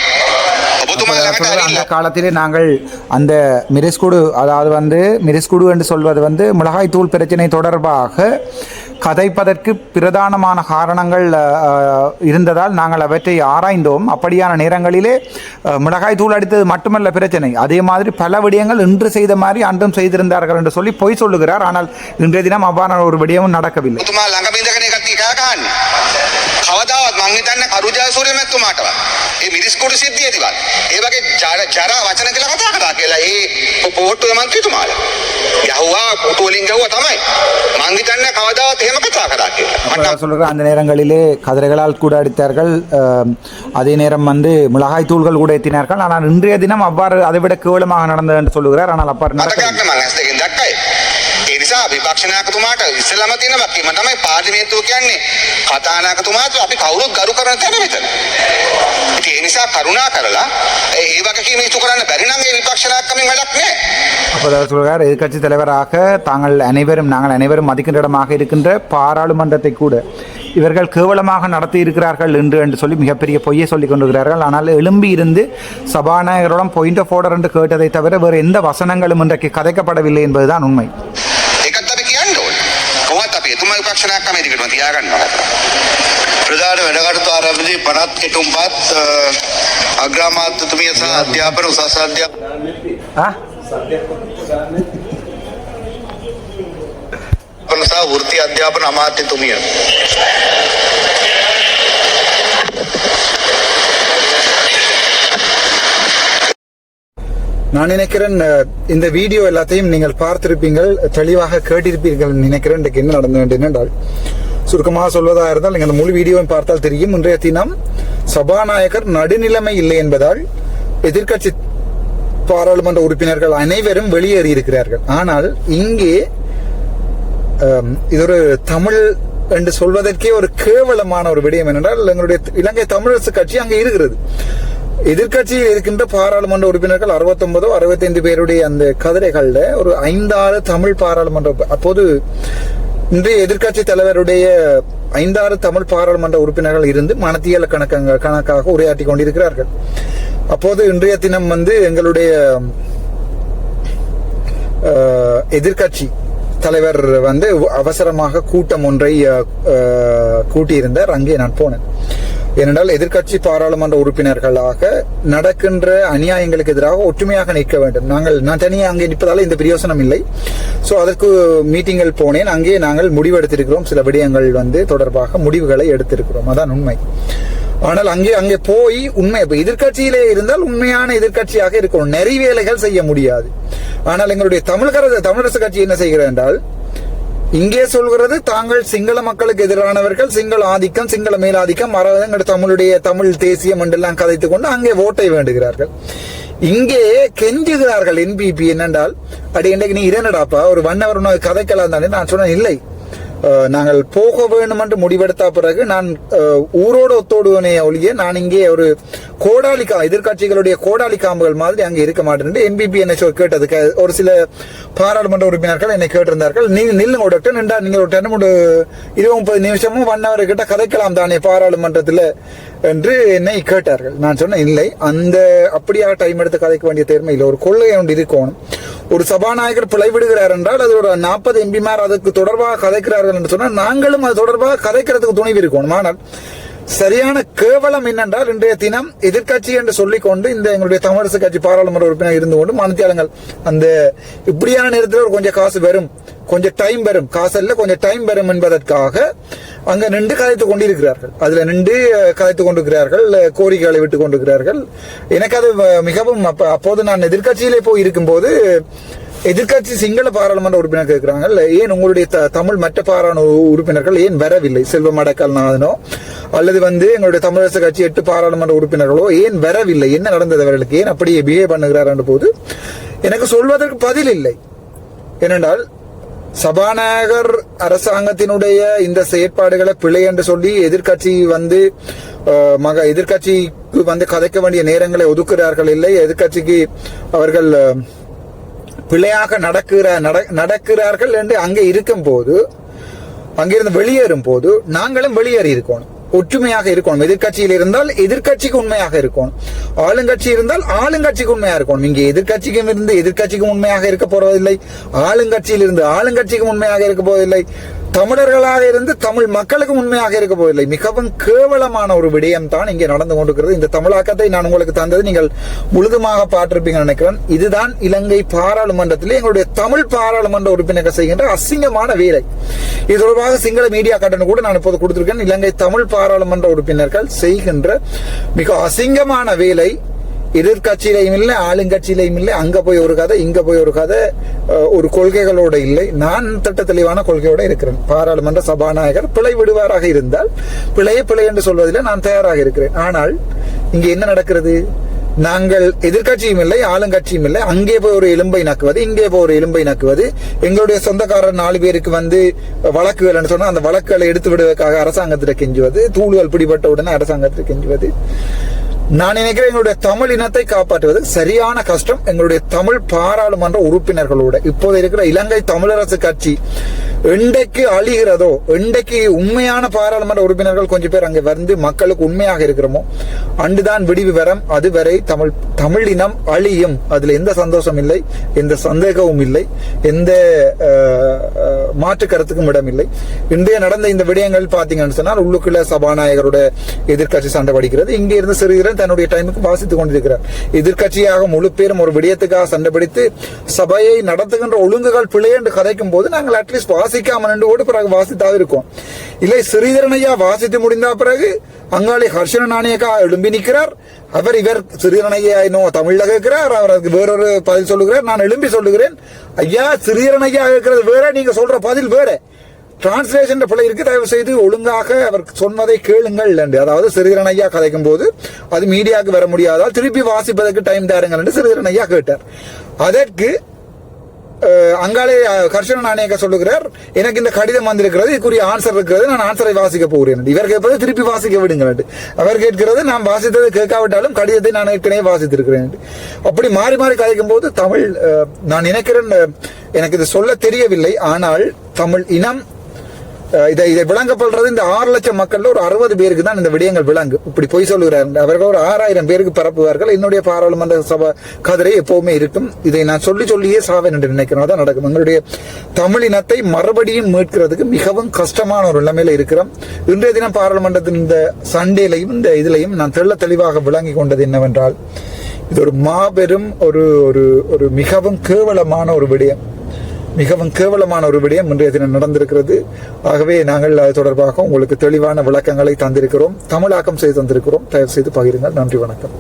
ඔබතුමා ළඟට அந்த ඇවිල්ලා காலத்திலே நாங்கள் அந்த மிரிஸ்குடு, அதாவது மிரிஸ்குடு என்று சொல்வது மிளகாய் தூள் பிரச்சனை தொடர்பாக கதைப்பதற்கு பிரதானமான காரணங்கள் இருந்ததால் நாங்கள் அவற்றை ஆராய்ந்தோம். அப்படியான நேரங்களிலே மிளகாய் தூள் அடித்தது மட்டுமல்ல பிரச்சனை, அதே மாதிரி பல விடயங்கள் இன்று செய்த மாதிரி அன்றும் செய்திருந்தார்கள் என்று சொல்லி பொய் சொல்லுகிறார். ஆனால் இன்றைய தினம் அவ்வாறான ஒரு விடயமும் நடக்கவில்லை. ඔබතුමා ළඟ බින්දගෙන එකක් කෑ ගහන්නේ. කවදාවත් මං හිතන්නේ කරුජාසූරිය මැතිතුමාටවත්. ඒ මිරිස් කුඩු සිද්ධියේදීවත් ඒ වගේ ජරා වචන කියලා කතා කරා කියලා ඒ පොට්ටුවේ මන්ත්‍රීතුමාලා. යහුවා පොට්ටු වලින් ගහුවා තමයි. මං හිතන්නේ කවදාවත් එහෙම කතා කරා කියලා. சொல்லுகிறார், அந்த நேரங்களிலே கதிரைகளால் கூட அடித்தார்கள், அதே நேரம் மிளகாய் தூள்கள் கூட ஏற்றினார்கள். ஆனால் இன்றைய தினம் அவ்வாறு அதைவிட கேவலமாக நடந்தது என்று சொல்லுகிறார். ஆனால் அவ்வாறு நடக்கவில்லை. මම ඇස් දෙකෙන් දැක්කයි. ඒ නිසා විපක්ෂ නායකතුමාට ඉස්සෙල්ලාම තියෙන වක්කීම තමයි පාර්ලිමේන්තුව කියන්නේ කතානායකතුමාට අපි කවුරුත් ගරු කරන තැන මෙතන. ඉතින් ඒ නිසා කරුණා කරලා ඒ වගකීම ඉටු කරන්න බැරි නම් ඒ විපක්ෂ නායකකමින් වැඩක් නැහැ. அப்போது சொல்கிறார், எதிர்க்கட்சி தலைவராக நாங்கள் அனைவரும் மதிக்கின்ற இடமாக இருக்கின்ற பாராளுமன்றத்தை கூட இவர்கள் கேவலமாக நடத்தி இருக்கிறார்கள் என்று சொல்லி மிகப்பெரிய பொய்யை சொல்லிக் கொண்டிருக்கிறார்கள். ஆனால் எழும்பி இருந்து சபாநாயகரிடம் பாயிண்ட் ஆஃப் ஆர்டர் என்று கேட்டதை தவிர வேறு எந்த வசனங்களும் இன்றைக்கு கதைக்கப்படவில்லை என்பதுதான் உண்மை. ඒකත් අපි කියන්න ඕනේ. කොහොමද අපි එතුමා විපක්ෂ නායකකම ඉදිරියට තියාගන්නවා. ප්‍රධාන වැඩකටයුතු ආරම්භදී පනත් කෙටුම්පත් අග්‍රාමාත්‍යතුමිය සහ අධ්‍යාපන උසස් අධ්‍යාපන සහ වෘත්ති අධ්‍යාපන අමාත්‍යතුමිය நான் நினைக்கிறேன் இந்த வீடியோ எல்லாத்தையும் நீங்கள் பார்த்திருப்பீங்கள், தெளிவாக கேட்டிருப்பீர்கள் நினைக்கிறேன். இன்றைக்கு என்ன நடந்தது என்றால், சுருக்கமாக சொல்வதாக இருந்தால் நீங்கள் முழு வீடியோவை பார்த்தால் தெரியும். இன்றைய தினம் சபாநாயகர் நடுநிலைமை இல்லை என்பதால் எதிர்க்கட்சி பாராளுமன்ற உறுப்பினர்கள் அனைவரும் வெளியேறி இருக்கிறார்கள். ஆனால் இங்கே இது ஒரு தமிழ் என்று சொல்வதற்கே ஒரு கேவலமான ஒரு விடயம் என்னென்றால், எங்களுடைய இலங்கை தமிழரசு கட்சி அங்கே இருக்கிறது. எதிர்கட்சியில் இருக்கின்ற பாராளுமன்ற உறுப்பினர்கள் 69 65 பேருடைய அந்த கதிரைகள்ல ஒரு 5-6 தமிழ் பாராளுமன்ற, அப்போது இன்றைய எதிர்கட்சி தலைவருடைய 5-6 தமிழ் பாராளுமன்ற உறுப்பினர்கள் இருந்து மனத்தியல கணக்காக உரையாற்றி கொண்டிருக்கிறார்கள். அப்போது இன்றைய தினம் எங்களுடைய எதிர்கட்சி தலைவர் அவசரமாக கூட்டம் ஒன்றை கூட்டியிருந்தார். அங்கே நான் போனேன். ஏனென்றால் எதிர்கட்சி பாராளுமன்ற உறுப்பினர்களாக நடக்கின்ற அநியாயங்களுக்கு எதிராக ஒற்றுமையாக நிற்க வேண்டும். நான் தனியாக அங்கே நிற்பதால இந்த பிரயோசனம் இல்லை. சோ அதற்கு மீட்டிங்கில் போனேன். அங்கே நாங்கள் முடிவெடுத்திருக்கிறோம். சில விடயங்கள் தொடர்பாக முடிவுகளை எடுத்திருக்கிறோம். அதான் உண்மை. ஆனால் அங்கே போய் உண்மை எதிர்கட்சியிலே இருந்தால் உண்மையான எதிர்கட்சியாக இருக்கணும். நெறிவேலைகள் செய்ய முடியாது. ஆனால் எங்களுடைய தமிழரசு கட்சி என்ன செய்கிறது என்றால், இங்கே சொல்கிறது தாங்கள் சிங்கள மக்களுக்கு எதிரானவர்கள், சிங்கள ஆதிக்கம், சிங்கள மேலாதிக்கம், தமிழுடைய தமிழ் தேசியம் என்றெல்லாம் கதைத்துக் கொண்டு அங்கே ஓட்டை வேண்டுகிறார்கள். இங்கே கெஞ்சுகிறார்கள் என்பிபி என்னென்றால், அடி இன்றைக்கு நீ இரண்டடாப்பா ஒரு 1 hour கதைக்கலாம் தானே. நான் சொன்னேன், இல்லை, நாங்கள் போக வேண்டும் என்று முடிவெடுத்த பிறகு நான் ஊரோடு ஒத்தோடுவனே ஒழிய நான் இங்கே ஒரு கோடாலிக்கா எதிர்கட்சிகளுடைய கோடாலி காம்புகள் மாதிரி அங்கே இருக்க மாட்டேன். என்பிபி என்னை கேட்டது, ஒரு சில பாராளுமன்ற உறுப்பினர்கள் என்னை கேட்டிருந்தார்கள், நீங்க நில்லுங்க டாக்டர், நின்றா நீங்கள் ஒரு 20-30 நிமிஷமும் 1 hour கிட்ட கதைக்கலாம் தானே பாராளுமன்றத்தில் என்று என்னை கேட்டார்கள். நான் சொன்னேன், இல்லை, அந்த அப்படியா டைம் எடுத்து கதைக்க வேண்டிய தேர்மை இல்லை. ஒரு கொள்கை ஒன்று இருக்கணும். ஒரு சபாநாயகர் பிழைவிடுகிறார் என்றால் அது ஒரு 40 எம்பிமார் அதுக்கு தொடர்பாக கதைக்கிறார்கள் என்று சொன்னால் நாங்களும் அது தொடர்பாக கதைக்கிறதுக்கு துணிவு இருக்கணும். ஆனால் சரியான கேவலம் என்னென்றால், இன்றைய தினம் எதிர்கட்சி என்று சொல்லிக்கொண்டு இந்த எங்களுடைய தமிழரசு கட்சி பாராளுமன்ற உறுப்பினர் இருந்து கொண்டு மனத்தியாளங்கள் அந்த இப்படியான நேரத்தில் ஒரு கொஞ்சம் காசு வரும், கொஞ்சம் டைம் வரும், காசு அல்ல கொஞ்சம் டைம் வரும் என்பதற்காக அங்க நின்று கதைத்துக் கொண்டிருக்கிறார்கள். அதுல நின்று கதைத்துக் கொண்டிருக்கிறார்கள், கோரிக்கைகளை விட்டுக் கொண்டிருக்கிறார்கள். எனக்கு அது மிகவும் அப்போது நான் எதிர்கட்சியிலே போய் இருக்கும்போது எதிர்க்கட்சி சிங்கள பாராளுமன்ற உறுப்பினர் கேட்கிறாங்க, ஏன் உங்களுடைய தமிழ் மற்ற பாராளுமன்ற உறுப்பினர்கள் ஏன் வரவில்லை? செல்வம் அடக்கல்நாதனோ அல்லது எங்களுடைய தமிழரசு கட்சி 8 பாராளுமன்ற உறுப்பினர்களோ ஏன் வரவில்லை? என்ன நடந்தது அவர்களுக்கு? ஏன் அப்படியே பிஹேவ் பண்ணுகிறார் என்ற போது எனக்கு சொல்வதற்கு பதில் இல்லை. ஏனென்றால் சபாநாயகர் அரசாங்கத்தினுடைய இந்த செயற்பாடுகளை பிழை என்று சொல்லி எதிர்கட்சி எதிர்கட்சிக்கு கதைக்க வேண்டிய நேரங்களை ஒதுக்குகிறார்கள் இல்லை. எதிர்கட்சிக்கு அவர்கள் பிழையாக நடக்கிறார்கள் என்று அங்கே இருக்கும் போது, அங்கிருந்து வெளியேறும் போது நாங்களும் வெளியேறி இருக்கணும், ஒற்றுமையாக இருக்கணும். எதிர்கட்சியில் இருந்தால் எதிர்கட்சிக்கு உண்மையாக இருக்கணும், ஆளுங்கட்சி இருந்தால் ஆளுங்கட்சிக்கு உண்மையாக இருக்கணும். இங்கே எதிர்கட்சிக்கும் இருந்து எதிர்கட்சிக்கும் உண்மையாக இருக்க போவதில்லை, ஆளுங்கட்சியில் இருந்து ஆளுங்கட்சிக்கும் உண்மையாக இருக்க போவதில்லை, தமிழர்களாக இருந்து தமிழ் மக்களுக்கும் உண்மையாக இருக்க போவதில்லை. மிகவும் கேவலமான ஒரு விடயம் தான் இங்கே நடந்து கொண்டிருக்கிறது. இந்த தமிழாக்கத்தை நான் உங்களுக்கு தந்தது நீங்கள் முழுதுமாக பார்த்திருப்பீங்க நினைக்கிறேன். இதுதான் இலங்கை பாராளுமன்றத்திலே எங்களுடைய தமிழ் பாராளுமன்ற உறுப்பினர்கள் செய்கின்ற அசிங்கமான வேலை. இது தொடர்பாக சிங்கள மீடியா கட்டணம் கூட நான் இப்போது கொடுத்திருக்கேன். இலங்கை தமிழ் பாராளுமன்ற உறுப்பினர்கள் செய்கின்ற மிக அசிங்கமான வேலை. எதிர்கட்சியிலையும் இல்லை, ஆளுங்கட்சியிலையும் இல்லை. அங்க போய் ஒரு கதை, இங்க போய் ஒரு கதை, ஒரு கொள்கைகளோட இல்லை. நான் திட்ட தெளிவான கொள்கையோட இருக்கிறேன். பாராளுமன்ற சபாநாயகர் பிழை விடுவாராக இருந்தால் பிழை என்று சொல்வதில் நான் தயாராக இருக்கிறேன். ஆனால் இங்க என்ன நடக்கிறது? நாங்கள் எதிர்கட்சியும் இல்லை, ஆளுங்கட்சியும் இல்லை. அங்கே போய் ஒரு எலும்பை நக்குவது, இங்கே போய் ஒரு எலும்பை நக்குவது. எங்களுடைய சொந்தக்காரர் 4 பேருக்கு வழக்குகள் சொன்னா அந்த வழக்குகளை எடுத்து விடுவதற்காக அரசாங்கத்திற்கு கெஞ்சுவது, தூள்கள் பிடிபட்ட உடனே அரசாங்கத்திற்கு கெஞ்சுவது. நான் நினைக்கிறேன் எங்களுடைய தமிழ் இனத்தை காப்பாற்றுவது சரியான கஷ்டம். எங்களுடைய தமிழ் பாராளுமன்ற உறுப்பினர்களோட இப்போது இருக்கிற இலங்கை தமிழரசு கட்சி என்றைக்கு அழிகிறதோ, என்றைக்கு உண்மையான பாராளுமன்ற உறுப்பினர்கள் கொஞ்சம் பேர் அங்கே மக்களுக்கு உண்மையாக இருக்கிறோமோ அன்றுதான் விடிவு வரும். அதுவரை தமிழ் இனம் அழியும். அதுல எந்த சந்தோஷம் இல்லை, எந்த சந்தேகமும் இல்லை, எந்த மாற்று கருத்துக்கும் இடமில்லை. இன்றைய நடந்த இந்த விடயங்கள் பாத்தீங்கன்னு சொன்னால் உள்ளுக்குள்ள சபாநாயகரோட எதிர்கட்சி சண்டை படிக்கிறது. இங்கே இருந்து சிறுகிறன் தன்னுடைய டைமுக்கு வாசித்துக் கொண்டிருக்கிறார். எதிர்கட்சியாக முழு பேரும் ஒரு விடயத்துக்காக சண்டை பிடித்து சபையை நடத்துகின்ற ஒழுங்குகள் பிழை என்று கதைக்கும் போது நாங்கள் அட்லீஸ்ட் வாசிக்காம ஓடு பிறகு வாசித்தாக இருக்கும். இல்லை, ஸ்ரீதரனையா வாசித்து முடிந்த பிறகு அங்காளி ஹர்ஷன நாணயக்கா எழும்பி நிற்கிறார். இவர் ஸ்ரீதரனையா தமிழ்ல கேட்கிறார், அவருக்கு வேறொரு பதில் சொல்லுகிறார். நான் எழும்பி சொல்லுகிறேன், ஐயா ஸ்ரீதரனையா கேட்கிறது வேற, நீங்க சொல்ற பதில் வேற, டிரான்ஸ்லேஷன் பிள்ளை இருக்கு, தயவு செய்து ஒழுங்காக அவர் சொன்னதை கேளுங்கள் என்று. அதாவது சிறிதரன் ஐயா கதைக்கும் போது அது மீடியாவுக்கு வர முடியாதால் திருப்பி வாசிப்பதற்கு டைம் தாருங்கள் என்று சிறிதரன் ஐயா கேட்டார். அதற்கு அங்காலே கர்ஷன நாணயக்க சொல்லுகிறார், எனக்கு இந்த கடிதம் வந்திருக்கிறது, இதுக்குரிய ஆன்சர் இருக்கிறது, நான் ஆன்சரை வாசிக்க போகிறேன். இவர் கேட்பது திருப்பி வாசிக்க விடுங்கள். அவர் கேட்கிறது நான் வாசித்ததை கேட்காவிட்டாலும் கடிதத்தை நான் ஏற்கனவே வாசித்திருக்கிறேன். அப்படி மாறி மாறி கதைக்கும் போது தமிழ், நான் நினைக்கிறேன், எனக்கு இது சொல்ல தெரியவில்லை, ஆனால் தமிழ் இனம் இதை விளங்கப்படுறது இந்த 6 லட்சம் மக்கள்ல ஒரு 60 பேருக்கு தான் இந்த விடயங்கள் விளங்கு. இப்படி பொய் சொல்லுகிறார்கள். அவர்கள் ஒரு 6000 பேருக்கு பரப்புவார்கள். என்னுடைய பாராளுமன்ற சபை கதிரை எப்பவுமே இருக்கும். இதை நான் சொல்லியே சாவேன் என்று நினைக்கிறேன். அதான் நடக்கும். எங்களுடைய தமிழ் இனத்தை மறுபடியும் மீட்கிறதுக்கு மிகவும் கஷ்டமான ஒரு நிலைமையில இருக்கிறோம். இன்றைய தினம் பாராளுமன்றத்தின் இந்த சண்டேலையும் இந்த இதுலையும் நான் தெளிவாக விளங்கி கொண்டது என்னவென்றால், இது ஒரு மாபெரும் ஒரு மிகவும் கேவலமான ஒரு விடயம், மிகவும் கேவலமான ஒரு விடயம் இன்றைய தினம் நடந்திருக்கிறது. ஆகவே நாங்கள் அது தொடர்பாக உங்களுக்கு தெளிவான விளக்கங்களை தந்திருக்கிறோம், தமிழாக்கம் செய்து தந்திருக்கிறோம். தயவு செய்து பகிருங்கள். நன்றி, வணக்கம்.